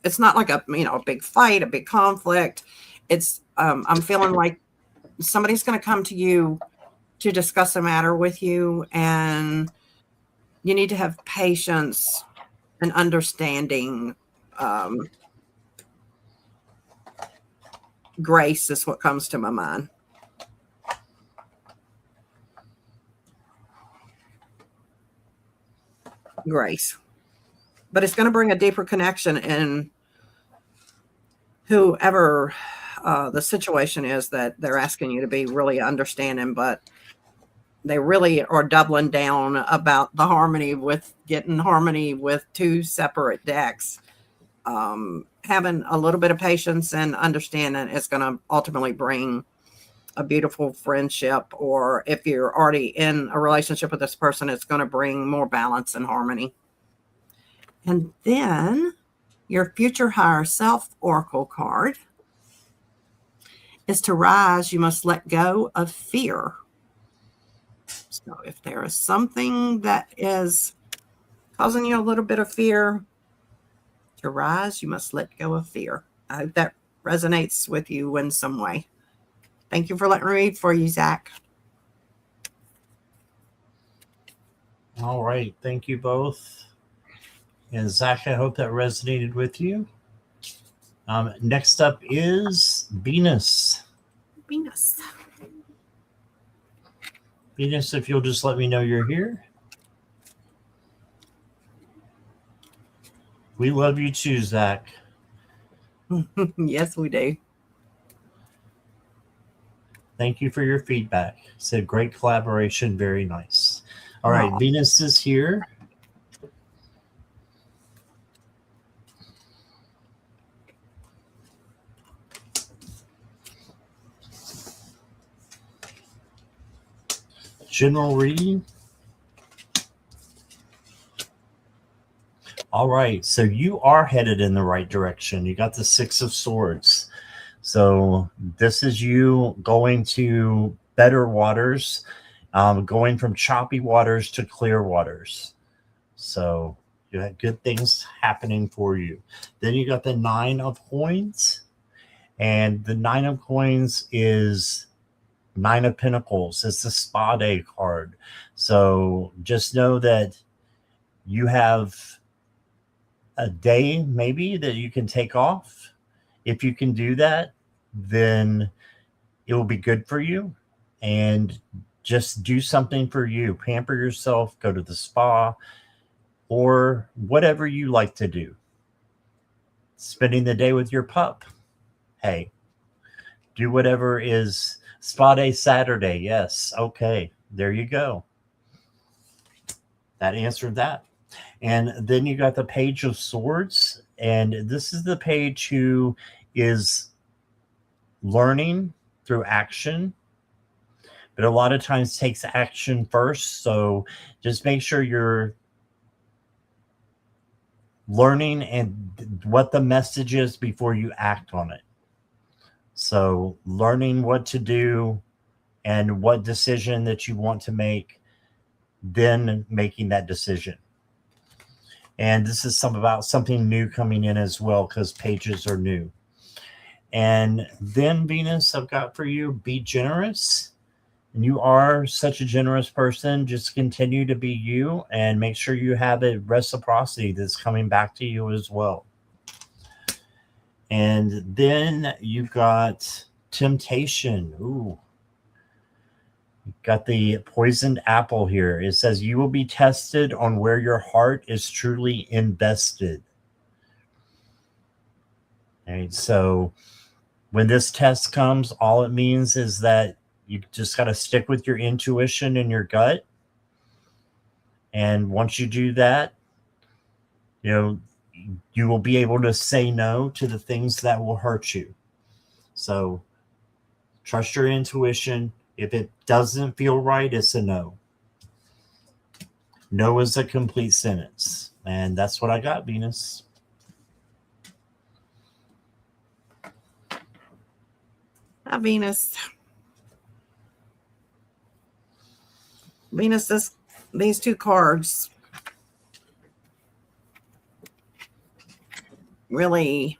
[SPEAKER 2] It's not like a big fight, a big conflict. It's I'm feeling like somebody's going to come to you to discuss a matter with you, and you need to have patience and understanding. Grace is what comes to my mind. Grace. But it's going to bring a deeper connection in whoever the situation is that they're asking you to be really understanding, but they really are doubling down about the harmony with getting harmony with two separate decks. Having a little bit of patience and understanding is going to ultimately bring a beautiful friendship, or if you're already in a relationship with this person, it's going to bring more balance and harmony. And then your future higher self oracle card is to rise. You must let go of fear. So if there is something that is causing you a little bit of fear, to rise, you must let go of fear. I hope that resonates with you in some way. Thank you for letting me read for you, Zach.
[SPEAKER 1] All right. Thank you both. And Zach, I hope that resonated with you. Next up is Venus.
[SPEAKER 2] Venus.
[SPEAKER 1] Venus, if you'll just let me know you're here. We love you too, Zach.
[SPEAKER 2] Yes, we do.
[SPEAKER 1] Thank you for your feedback. Said great collaboration. Very nice. All right. Venus is here. General reading. All right. So you are headed in the right direction. You got the Six of Swords. So this is you going to better waters, going from choppy waters to clear waters. So you have good things happening for you. Then you got the Nine of Coins. And the Nine of Coins is Nine of Pentacles. It's the Spa Day card. So just know that you have a day maybe that you can take off. If you can do that, then it will be good for you. And just do something for you. Pamper yourself, go to the spa, or whatever you like to do. Spending the day with your pup. Hey, do whatever is Spa Day Saturday. Yes. Okay. There you go. That answered that. And then you got the Page of Swords. And this is the page who is learning through action, but a lot of times takes action first. So just make sure you're learning and what the message is before you act on it. So learning what to do and what decision that you want to make, then making that decision. And this is about something new coming in as well, because pages are new. And then Venus, I've got for you, be generous. And you are such a generous person. Just continue to be you and make sure you have a reciprocity that's coming back to you as well. And then you've got temptation. Ooh. You've got the poisoned apple here. It says you will be tested on where your heart is truly invested. All right, so when this test comes, all it means is that You just got to stick with your intuition and your gut. And once you do that, you will be able to say no to the things that will hurt you. So trust your intuition. If it doesn't feel right, it's a no. No is a complete sentence. And that's what I got, Venus.
[SPEAKER 2] Hi, Venus. Venus, these two cards really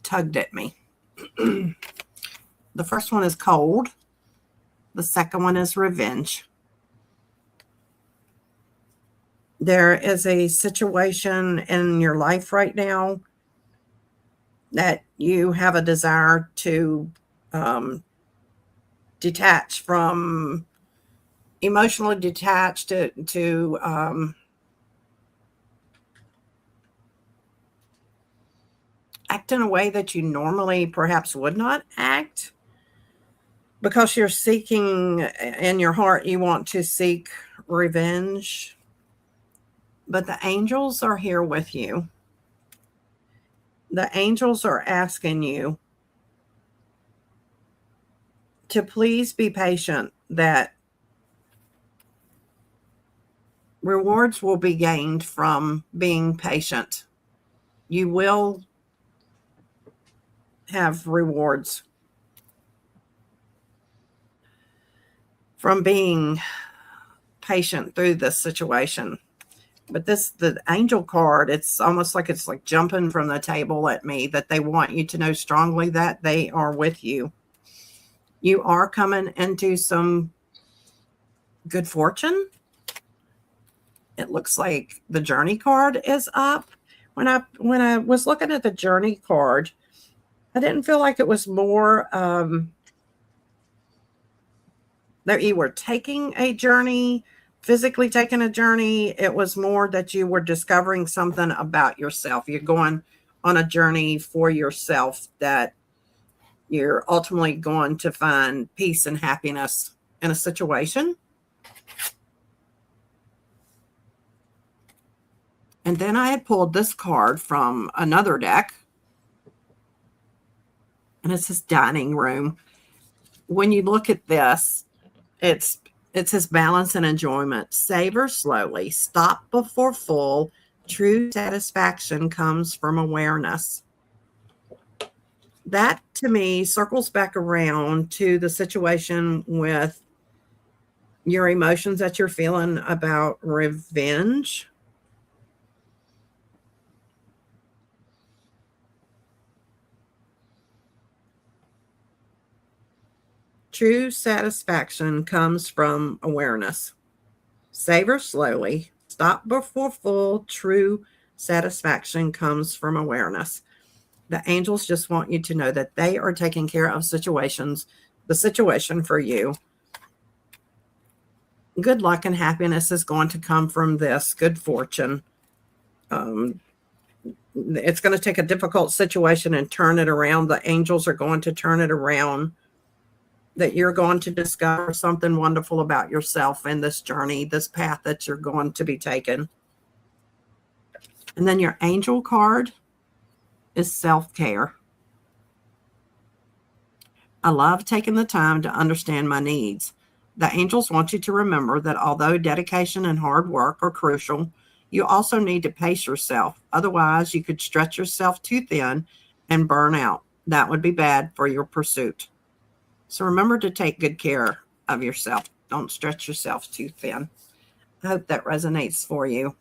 [SPEAKER 2] tugged at me. The first one is cold. The second one is revenge. There is a situation in your life right now that you have a desire to detach from, emotionally detached to act in a way that you normally perhaps would not act, because you're seeking, in your heart, you want to seek revenge. But the angels are here with you. The angels are asking you to please be patient, that rewards will be gained from being patient. You will have rewards from being patient through this situation. But the angel card, it's almost like it's like jumping from the table at me, that they want you to know strongly that they are with you. You are coming into some good fortune. It looks like the journey card is up. When I was looking at the journey card, I didn't feel like it was more that you were taking a journey, physically taking a journey. It was more that you were discovering something about yourself. You're going on a journey for yourself, that you're ultimately going to find peace and happiness in a situation. And then I had pulled this card from another deck, and it says dining room. When you look at this, it says balance and enjoyment. Savor slowly. Stop before full. True satisfaction comes from awareness. That, to me, circles back around to the situation with your emotions that you're feeling about revenge. True satisfaction comes from awareness. Savor slowly. Stop before full. True satisfaction comes from awareness. The angels just want you to know that they are taking care of the situation for you. Good luck and happiness is going to come from this. Good fortune. It's going to take a difficult situation and turn it around. The angels are going to turn it around. That you're going to discover something wonderful about yourself in this journey, this path that you're going to be taking. And then your angel card is self-care. I love taking the time to understand my needs. The angels want you to remember that although dedication and hard work are crucial, you also need to pace yourself. Otherwise, you could stretch yourself too thin and burn out. That would be bad for your pursuit. So remember to take good care of yourself. Don't stretch yourself too thin. I hope that resonates for you.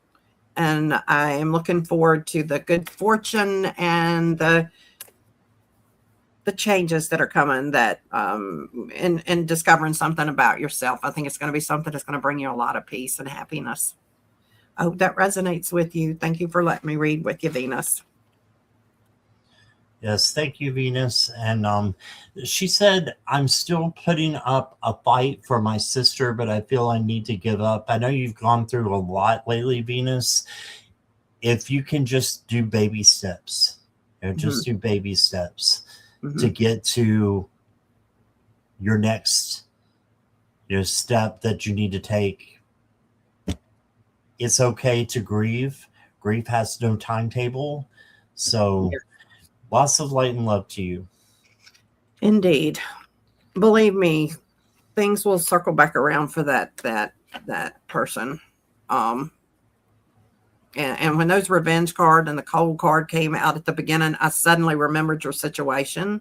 [SPEAKER 2] And I am looking forward to the good fortune and the changes that are coming, that in discovering something about yourself. I think it's going to be something that's going to bring you a lot of peace and happiness. I hope that resonates with you. Thank you for letting me read with you, Venus.
[SPEAKER 1] Yes, thank you, Venus. And she said, I'm still putting up a fight for my sister, but I feel I need to give up. I know you've gone through a lot lately, Venus. If you can just do baby steps, just do baby steps. to get to your next step that you need to take. It's okay to grieve. Grief has no timetable. So lots of light and love to you.
[SPEAKER 2] Indeed. Believe me, things will circle back around for that person. And when those revenge card and the cold card came out at the beginning, I suddenly remembered your situation.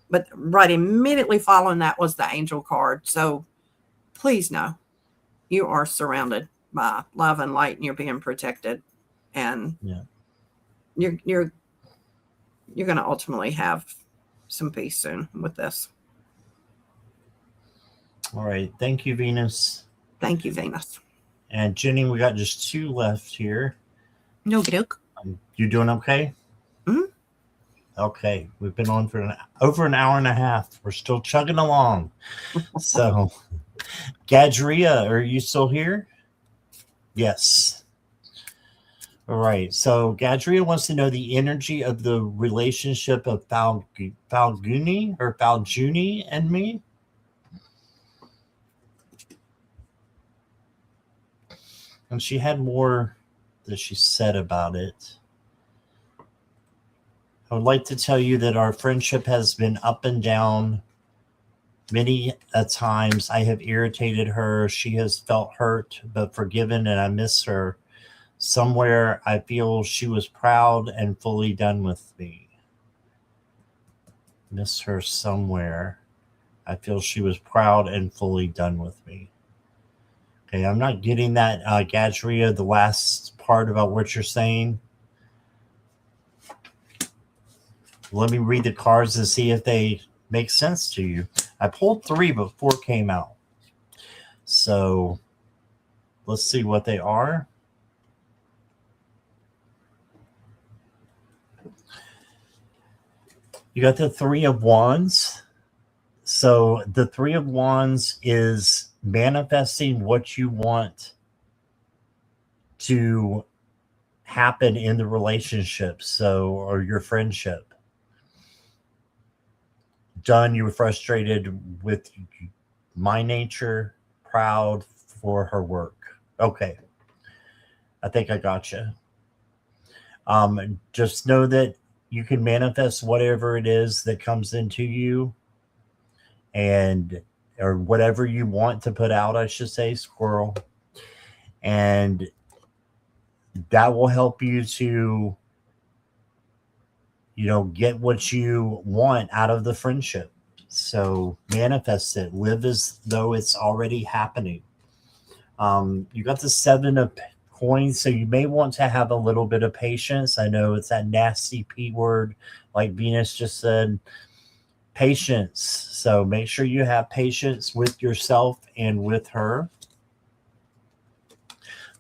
[SPEAKER 2] But right immediately following that was the angel card. So please know you are surrounded by love and light, and you're being protected. And you're going to ultimately have some peace soon with this.
[SPEAKER 1] All right. Thank you, Venus.
[SPEAKER 2] Thank you, Venus.
[SPEAKER 1] And Jenny, we got just 2 left here.
[SPEAKER 2] No joke.
[SPEAKER 1] You doing okay?
[SPEAKER 2] Mm-hmm.
[SPEAKER 1] Okay. We've been on for over an hour and a half. We're still chugging along. So, Gadria, are you still here? Yes. All right. So, Gadria wants to know the energy of the relationship of Falguni and me. And she had more that she said about it. I would like to tell you that our friendship has been up and down many a times. I have irritated her. She has felt hurt but forgiven, and I miss her. Somewhere I feel she was proud and fully done with me. Miss her somewhere. I feel she was proud and fully done with me. Okay, I'm not getting that, Gadria, the last part about what you're saying. Let me read the cards and see if they make sense to you. I pulled 3, but 4 came out. So let's see what they are. You got the 3 of Wands. So the 3 of Wands is manifesting what you want to happen in the relationship, or your friendship. Done, you were frustrated with my nature, proud for her work. Okay. I think I got you. Just know that you can manifest whatever it is that comes into you, or whatever you want to put out, I should say, squirrel. And that will help you to, get what you want out of the friendship. So manifest it. Live as though it's already happening. You got the 7 of coins, so you may want to have a little bit of patience. I know it's that nasty P word, like Venus just said. Patience. So make sure you have patience with yourself and with her.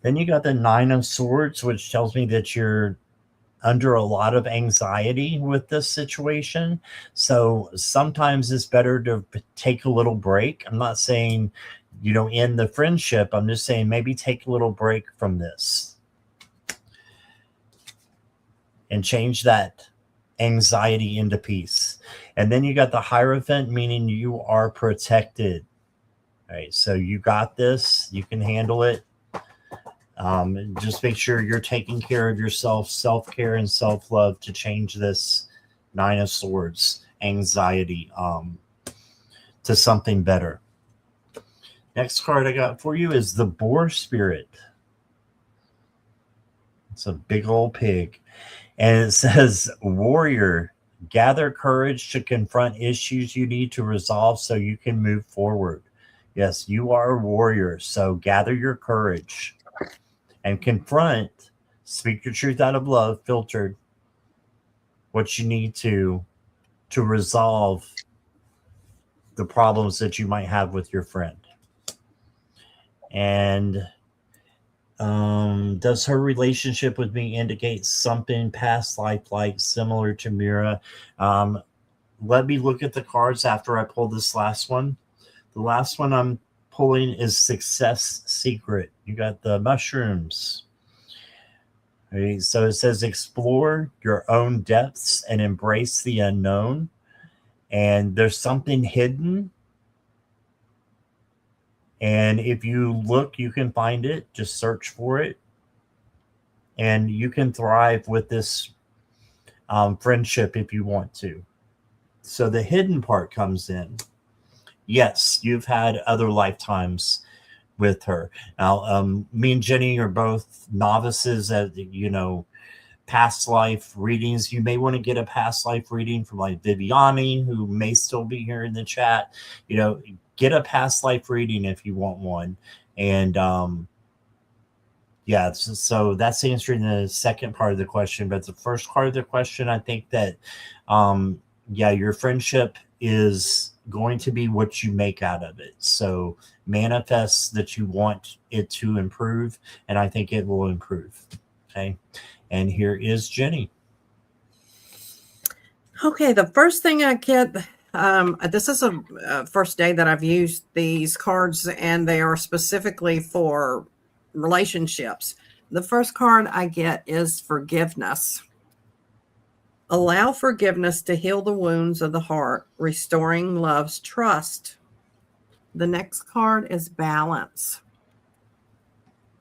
[SPEAKER 1] Then you got the 9 of Swords, which tells me that you're under a lot of anxiety with this situation. So sometimes it's better to take a little break. I'm not saying, end the friendship. I'm just saying maybe take a little break from this and change that anxiety into peace. And then you got the Hierophant, meaning you are protected. All right, so you got this. You can handle it. Just make sure you're taking care of yourself, self-care and self-love to change this 9 of Swords anxiety to something better. Next card I got for you is the Boar Spirit. It's a big old pig. And it says, warrior, gather courage to confront issues you need to resolve so you can move forward. Yes, you are a warrior, so gather your courage and confront, speak your truth out of love, filtered, what you need to resolve the problems that you might have with your friend. And does her relationship with me indicate something past life like similar to Mira? Let me look at the cards after I pull this last one. The last one I'm pulling is Success Secret. You got the mushrooms. Okay, so it says explore your own depths and embrace the unknown. and there's something hidden. And if you look, you can find it. Just search for it. And you can thrive with this friendship if you want to. So the hidden part comes in. Yes, you've had other lifetimes with her. Now, me and Jenny are both novices at, past life readings. You may want to get a past life reading from like Viviani, who may still be here in the chat. Get a past life reading if you want one. And yeah, so that's answering the second part of the question. But the first part of the question, I think that yeah, your friendship is going to be what you make out of it. So manifest that you want it to improve, and I think it will improve. Okay. And here is Jenny.
[SPEAKER 2] Okay, the first thing I get, this is a first day that I've used these cards, and they are specifically for relationships. The first card I get is forgiveness. Allow forgiveness to heal the wounds of the heart, restoring love's trust. The next card is balance.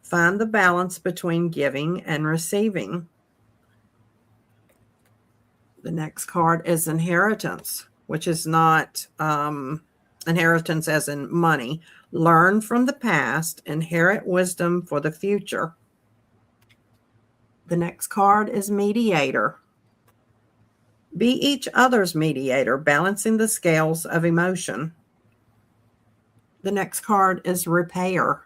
[SPEAKER 2] Find the balance between giving and receiving. The next card is inheritance, which is not inheritance as in money. Learn from the past, inherit wisdom for the future. The next card is mediator. Be each other's mediator, balancing the scales of emotion. The next card is repair.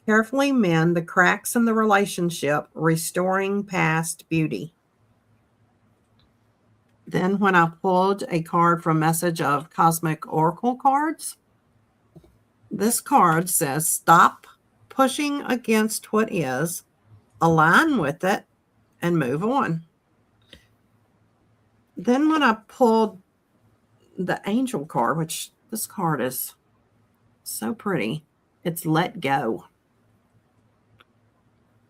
[SPEAKER 2] Carefully mend the cracks in the relationship, restoring past beauty. Then when I pulled a card from Message of Cosmic Oracle cards, this card says, stop pushing against what is, align with it, and move on. Then when I pulled the Angel card, which this card is so pretty, it's let go.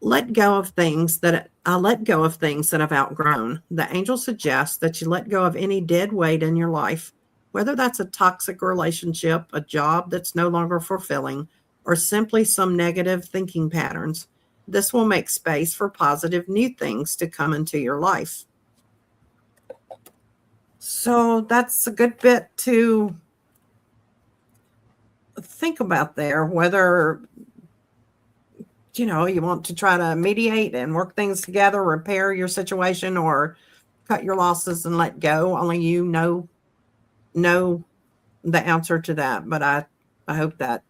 [SPEAKER 2] Let go of things that I've outgrown. The angel suggests that you let go of any dead weight in your life, whether that's a toxic relationship, a job that's no longer fulfilling, or simply some negative thinking patterns. This will make space for positive new things to come into your life. So that's a good bit to think about there, whether you want to try to mediate and work things together, repair your situation, or cut your losses and let go. Only you know the answer to that. But I hope that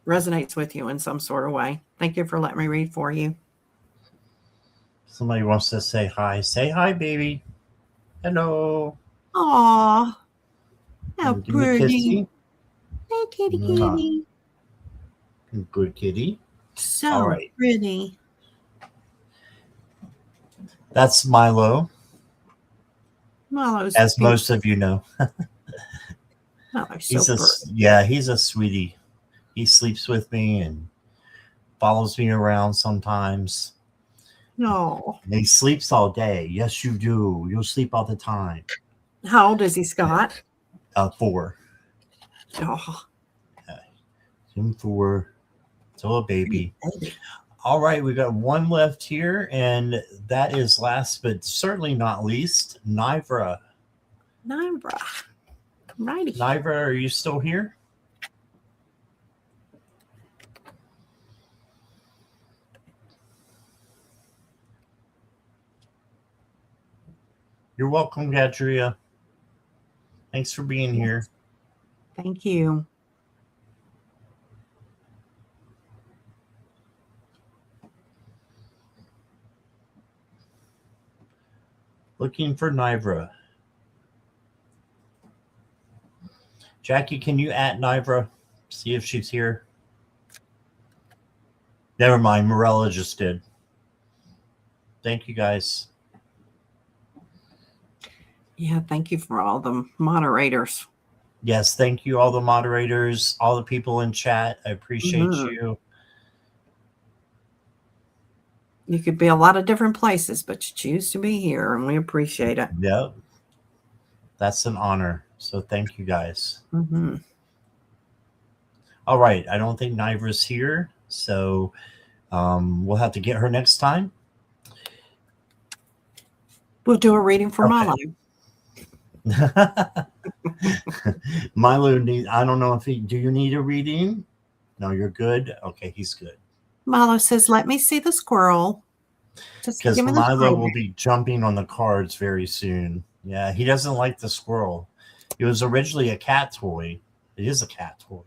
[SPEAKER 2] resonates with you in some sort of way. Thank you for letting me read for you.
[SPEAKER 1] Somebody wants to say hi. Say hi, baby. Hello.
[SPEAKER 2] Aw. How
[SPEAKER 1] Give
[SPEAKER 2] pretty.
[SPEAKER 1] Me a kissy.
[SPEAKER 2] Hey, kitty.
[SPEAKER 1] Good kitty.
[SPEAKER 2] So
[SPEAKER 1] all right.
[SPEAKER 2] Pretty.
[SPEAKER 1] That's Milo.
[SPEAKER 2] Milo's
[SPEAKER 1] as
[SPEAKER 2] beautiful.
[SPEAKER 1] Most of you know. He's a sweetie. He sleeps with me and follows me around sometimes.
[SPEAKER 2] No.
[SPEAKER 1] And he sleeps all day. Yes, you do. You'll sleep all the time.
[SPEAKER 2] How old is he, Scott?
[SPEAKER 1] 4.
[SPEAKER 2] Oh.
[SPEAKER 1] Him 4. Still a baby. All right, we got one left here, and that is last but certainly not least, Nivra.
[SPEAKER 2] Righty.
[SPEAKER 1] Nivra, are you still here? You're welcome, Gadria. Thanks for being here.
[SPEAKER 2] Thank you.
[SPEAKER 1] Looking for Nivra. Jackie, can you at Nivra? See if she's here. Never mind. Morella just did. Thank you, guys.
[SPEAKER 2] Yeah, thank you for all the moderators.
[SPEAKER 1] Yes, thank you, all the moderators, all the people in chat. I appreciate you.
[SPEAKER 2] You could be a lot of different places, but you choose to be here, and we appreciate it.
[SPEAKER 1] Yep. That's an honor. So thank you guys.
[SPEAKER 2] Mm-hmm.
[SPEAKER 1] All right. I don't think Nivra's here. So we'll have to get her next time.
[SPEAKER 2] We'll do a reading for Milo.
[SPEAKER 1] Milo I don't know if do you need a reading? No, you're good. Okay, he's good.
[SPEAKER 2] Milo says, let me see the squirrel.
[SPEAKER 1] Because Milo will be jumping on the cards very soon. Yeah, he doesn't like the squirrel. It was originally a cat toy. It is a cat toy.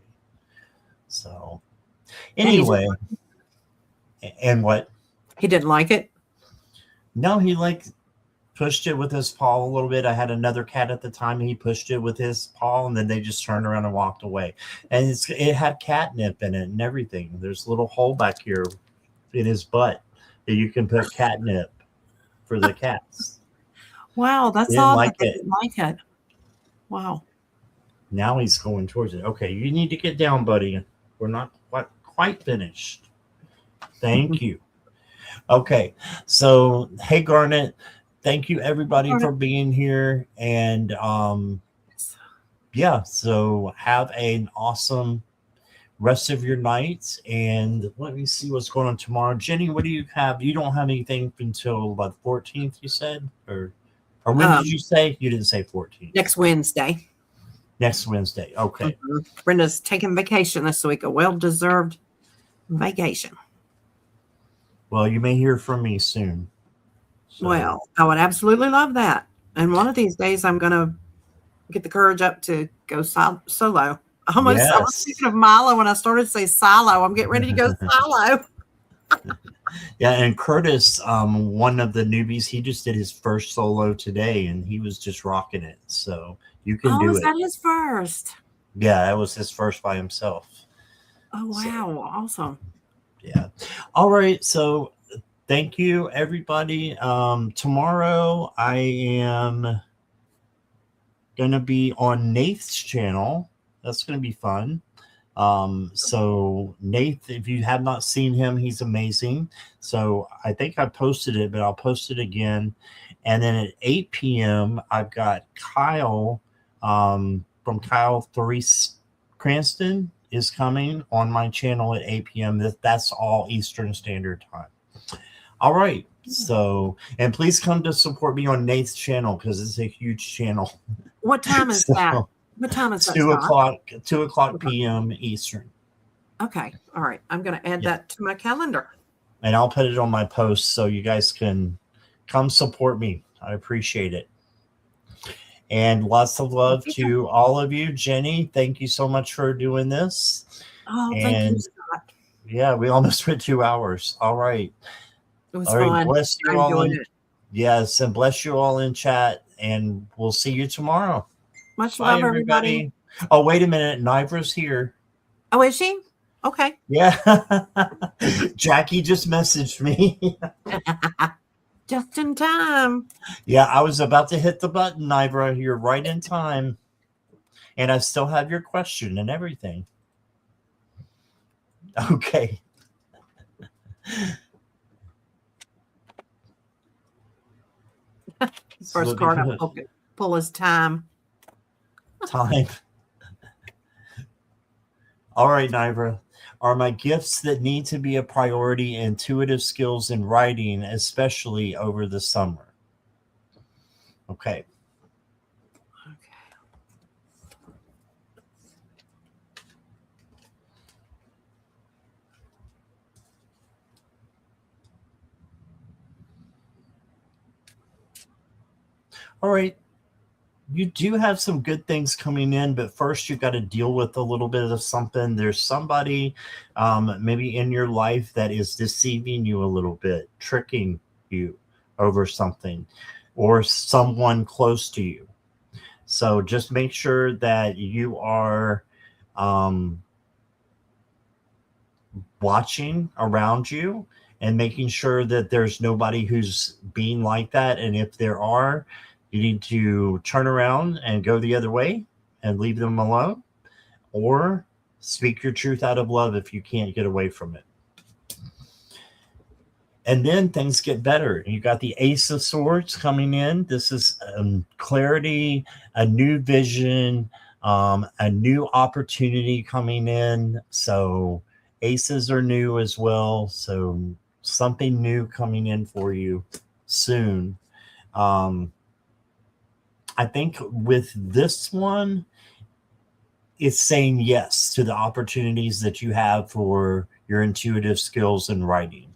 [SPEAKER 1] So, anyway. And what?
[SPEAKER 2] He didn't like it?
[SPEAKER 1] No, he pushed it with his paw a little bit. I had another cat at the time. He pushed it with his paw, and then they just turned around and walked away. And it had catnip in it and everything. There's a little hole back here in his butt that you can put catnip for the cats.
[SPEAKER 2] Wow, that's odd that they didn't like it. Wow.
[SPEAKER 1] Now he's going towards it. Okay, you need to get down, buddy. We're not quite finished. Thank you. Okay, so hey, Garnet, thank you everybody for being here. And yeah, so have an awesome rest of your night. And let me see what's going on tomorrow. Jenny, what do you have? You don't have anything until about the 14th, you said? Or when did you say? You didn't say 14th.
[SPEAKER 2] Next Wednesday.
[SPEAKER 1] Next Wednesday. Okay.
[SPEAKER 2] Mm-hmm. Brenda's taking vacation this week, a well-deserved vacation.
[SPEAKER 1] Well, you may hear from me soon.
[SPEAKER 2] So. Well, I would absolutely love that. And one of these days, I'm going to get the courage up to go solo. I was thinking of Milo when I started to say silo. I'm getting ready to go solo.
[SPEAKER 1] Yeah, and Curtis, one of the newbies, he just did his first solo today, and he was just rocking it. So you can do it. Oh,
[SPEAKER 2] was that his first?
[SPEAKER 1] Yeah, that was his first by himself.
[SPEAKER 2] Oh, wow. So, awesome.
[SPEAKER 1] Yeah. All right. So thank you, everybody. Tomorrow I am going to be on Nate's channel. That's going to be fun. So Nate, if you have not seen him, he's amazing. So I think I posted it, but I'll post it again. And then at 8 p.m., I've got Kyle from Kyle 3 Cranston is coming on my channel at 8 p.m. That's all Eastern Standard Time. All right. So, and please come to support me on Nate's channel because it's a huge channel.
[SPEAKER 2] What time is that? What time is that?
[SPEAKER 1] 2 o'clock p.m. Eastern.
[SPEAKER 2] Okay. All right. I'm going to add that to my calendar.
[SPEAKER 1] And I'll put it on my post so you guys can come support me. I appreciate it. And lots of love to all of you. Jenny, thank you so much for doing this.
[SPEAKER 2] Oh, thank you, Scott.
[SPEAKER 1] Yeah, we almost went 2 hours. All right.
[SPEAKER 2] It was fun.
[SPEAKER 1] Bless you all. Yes, and bless you all in chat. And we'll see you tomorrow.
[SPEAKER 2] Much love, everybody.
[SPEAKER 1] Oh, wait a minute. Nivra's here.
[SPEAKER 2] Oh, is she? Okay.
[SPEAKER 1] Yeah. Jackie just messaged me.
[SPEAKER 2] Just in time.
[SPEAKER 1] Yeah, I was about to hit the button, Nivra. You're right in time. And I still have your question and everything. Okay.
[SPEAKER 2] First card I pull is time.
[SPEAKER 1] Time. All right, Nivra. Are my gifts that need to be a priority intuitive skills in writing, especially over the summer? Okay. All right. You do have some good things coming in, but first you've got to deal with a little bit of something. There's somebody maybe in your life that is deceiving you a little bit, tricking you over something, or someone close to you. So just make sure that you are watching around you and making sure that there's nobody who's being like that. And if there are, you need to turn around and go the other way and leave them alone, or speak your truth out of love if you can't get away from it. And then things get better. You got the Ace of Swords coming in. This is clarity, a new vision, a new opportunity coming in. So aces are new as well. So something new coming in for you soon. I think with this one, it's saying yes to the opportunities that you have for your intuitive skills in writing.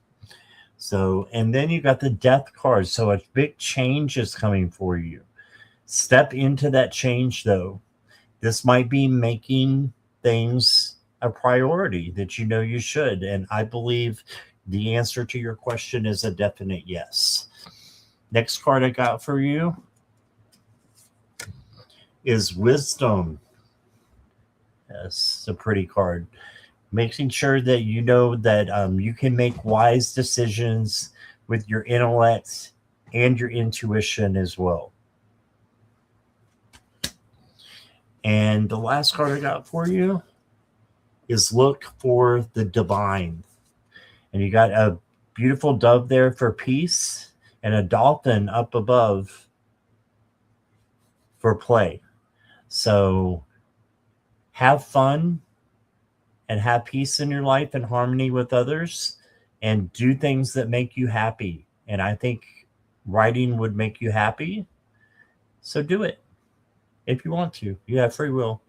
[SPEAKER 1] So, and then you got the Death card. So a big change is coming for you. Step into that change, though. This might be making things a priority that you know you should. And I believe the answer to your question is a definite yes. Next card I got for you is Wisdom. Yes, it's a pretty card. Making sure that you know that you can make wise decisions with your intellect and your intuition as well. And the last card I got for you is Look for the Divine. And you got a beautiful dove there for peace and a dolphin up above for play. So have fun and have peace in your life and harmony with others and do things that make you happy. And I think writing would make you happy. So do it if you want to. You have free will.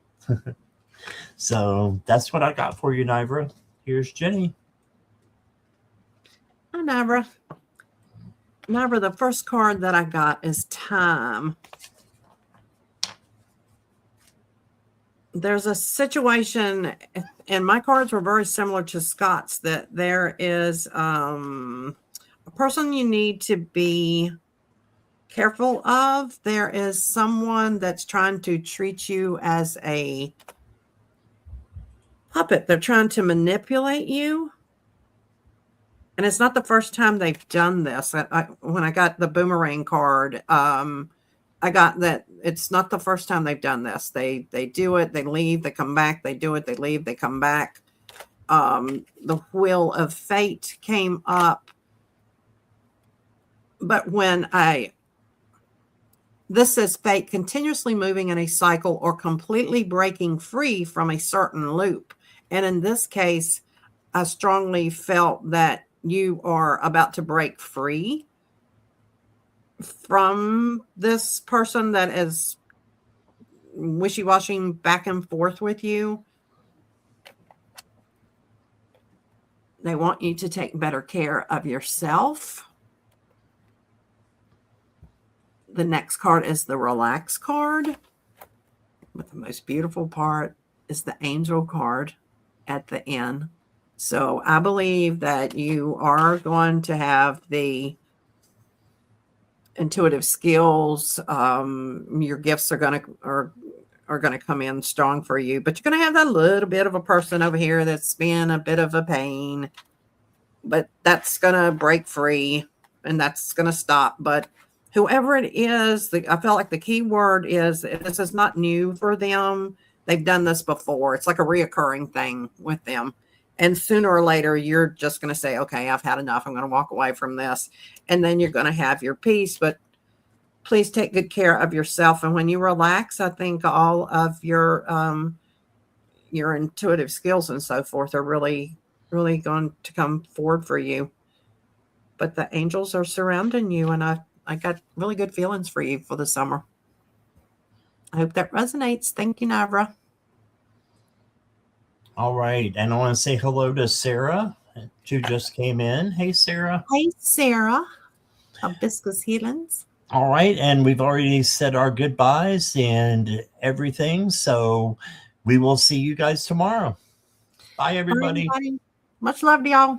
[SPEAKER 1] So that's what I got for you, Nivra. Here's Jenny.
[SPEAKER 2] Hi, Nivra. Nivra, the first card that I got is Time. There's a situation, and my cards were very similar to Scott's, that there is a person you need to be careful of. There is someone that's trying to treat you as a puppet. They're trying to manipulate you. And it's not the first time they've done this. When I got the boomerang card, I got that it's not the first time they've done this. They do it, they leave, they come back, they do it, they leave, they come back. The Wheel of Fate came up. But this says fate continuously moving in a cycle or completely breaking free from a certain loop. And in this case, I strongly felt that you are about to break free from this person that is wishy-washy back and forth with you. They want you to take better care of yourself. The next card is the Relax card. But the most beautiful part is the Angel card at the end. So I believe that you are going to have the intuitive skills. Your gifts are going to come in strong for you, but you're going to have that little bit of a person over here that's been a bit of a pain, but that's going to break free and that's going to stop. But whoever it is, I felt like the key word is this is not new for them. They've done this before. It's like a reoccurring thing with them. And sooner or later, you're just going to say, okay, I've had enough. I'm going to walk away from this. And then you're going to have your peace. But please take good care of yourself. And when you relax, I think all of your intuitive skills and so forth are really, really going to come forward for you. But the angels are surrounding you. And I got really good feelings for you for the summer. I hope that resonates. Thank you, Navra.
[SPEAKER 1] All right. And I want to say hello to Sarah, who just came in. Hey, Sarah.
[SPEAKER 2] Hey, Sarah. Hibiscus Healings.
[SPEAKER 1] All right. And we've already said our goodbyes and everything. So we will see you guys tomorrow. Bye, everybody.
[SPEAKER 2] Much love to y'all.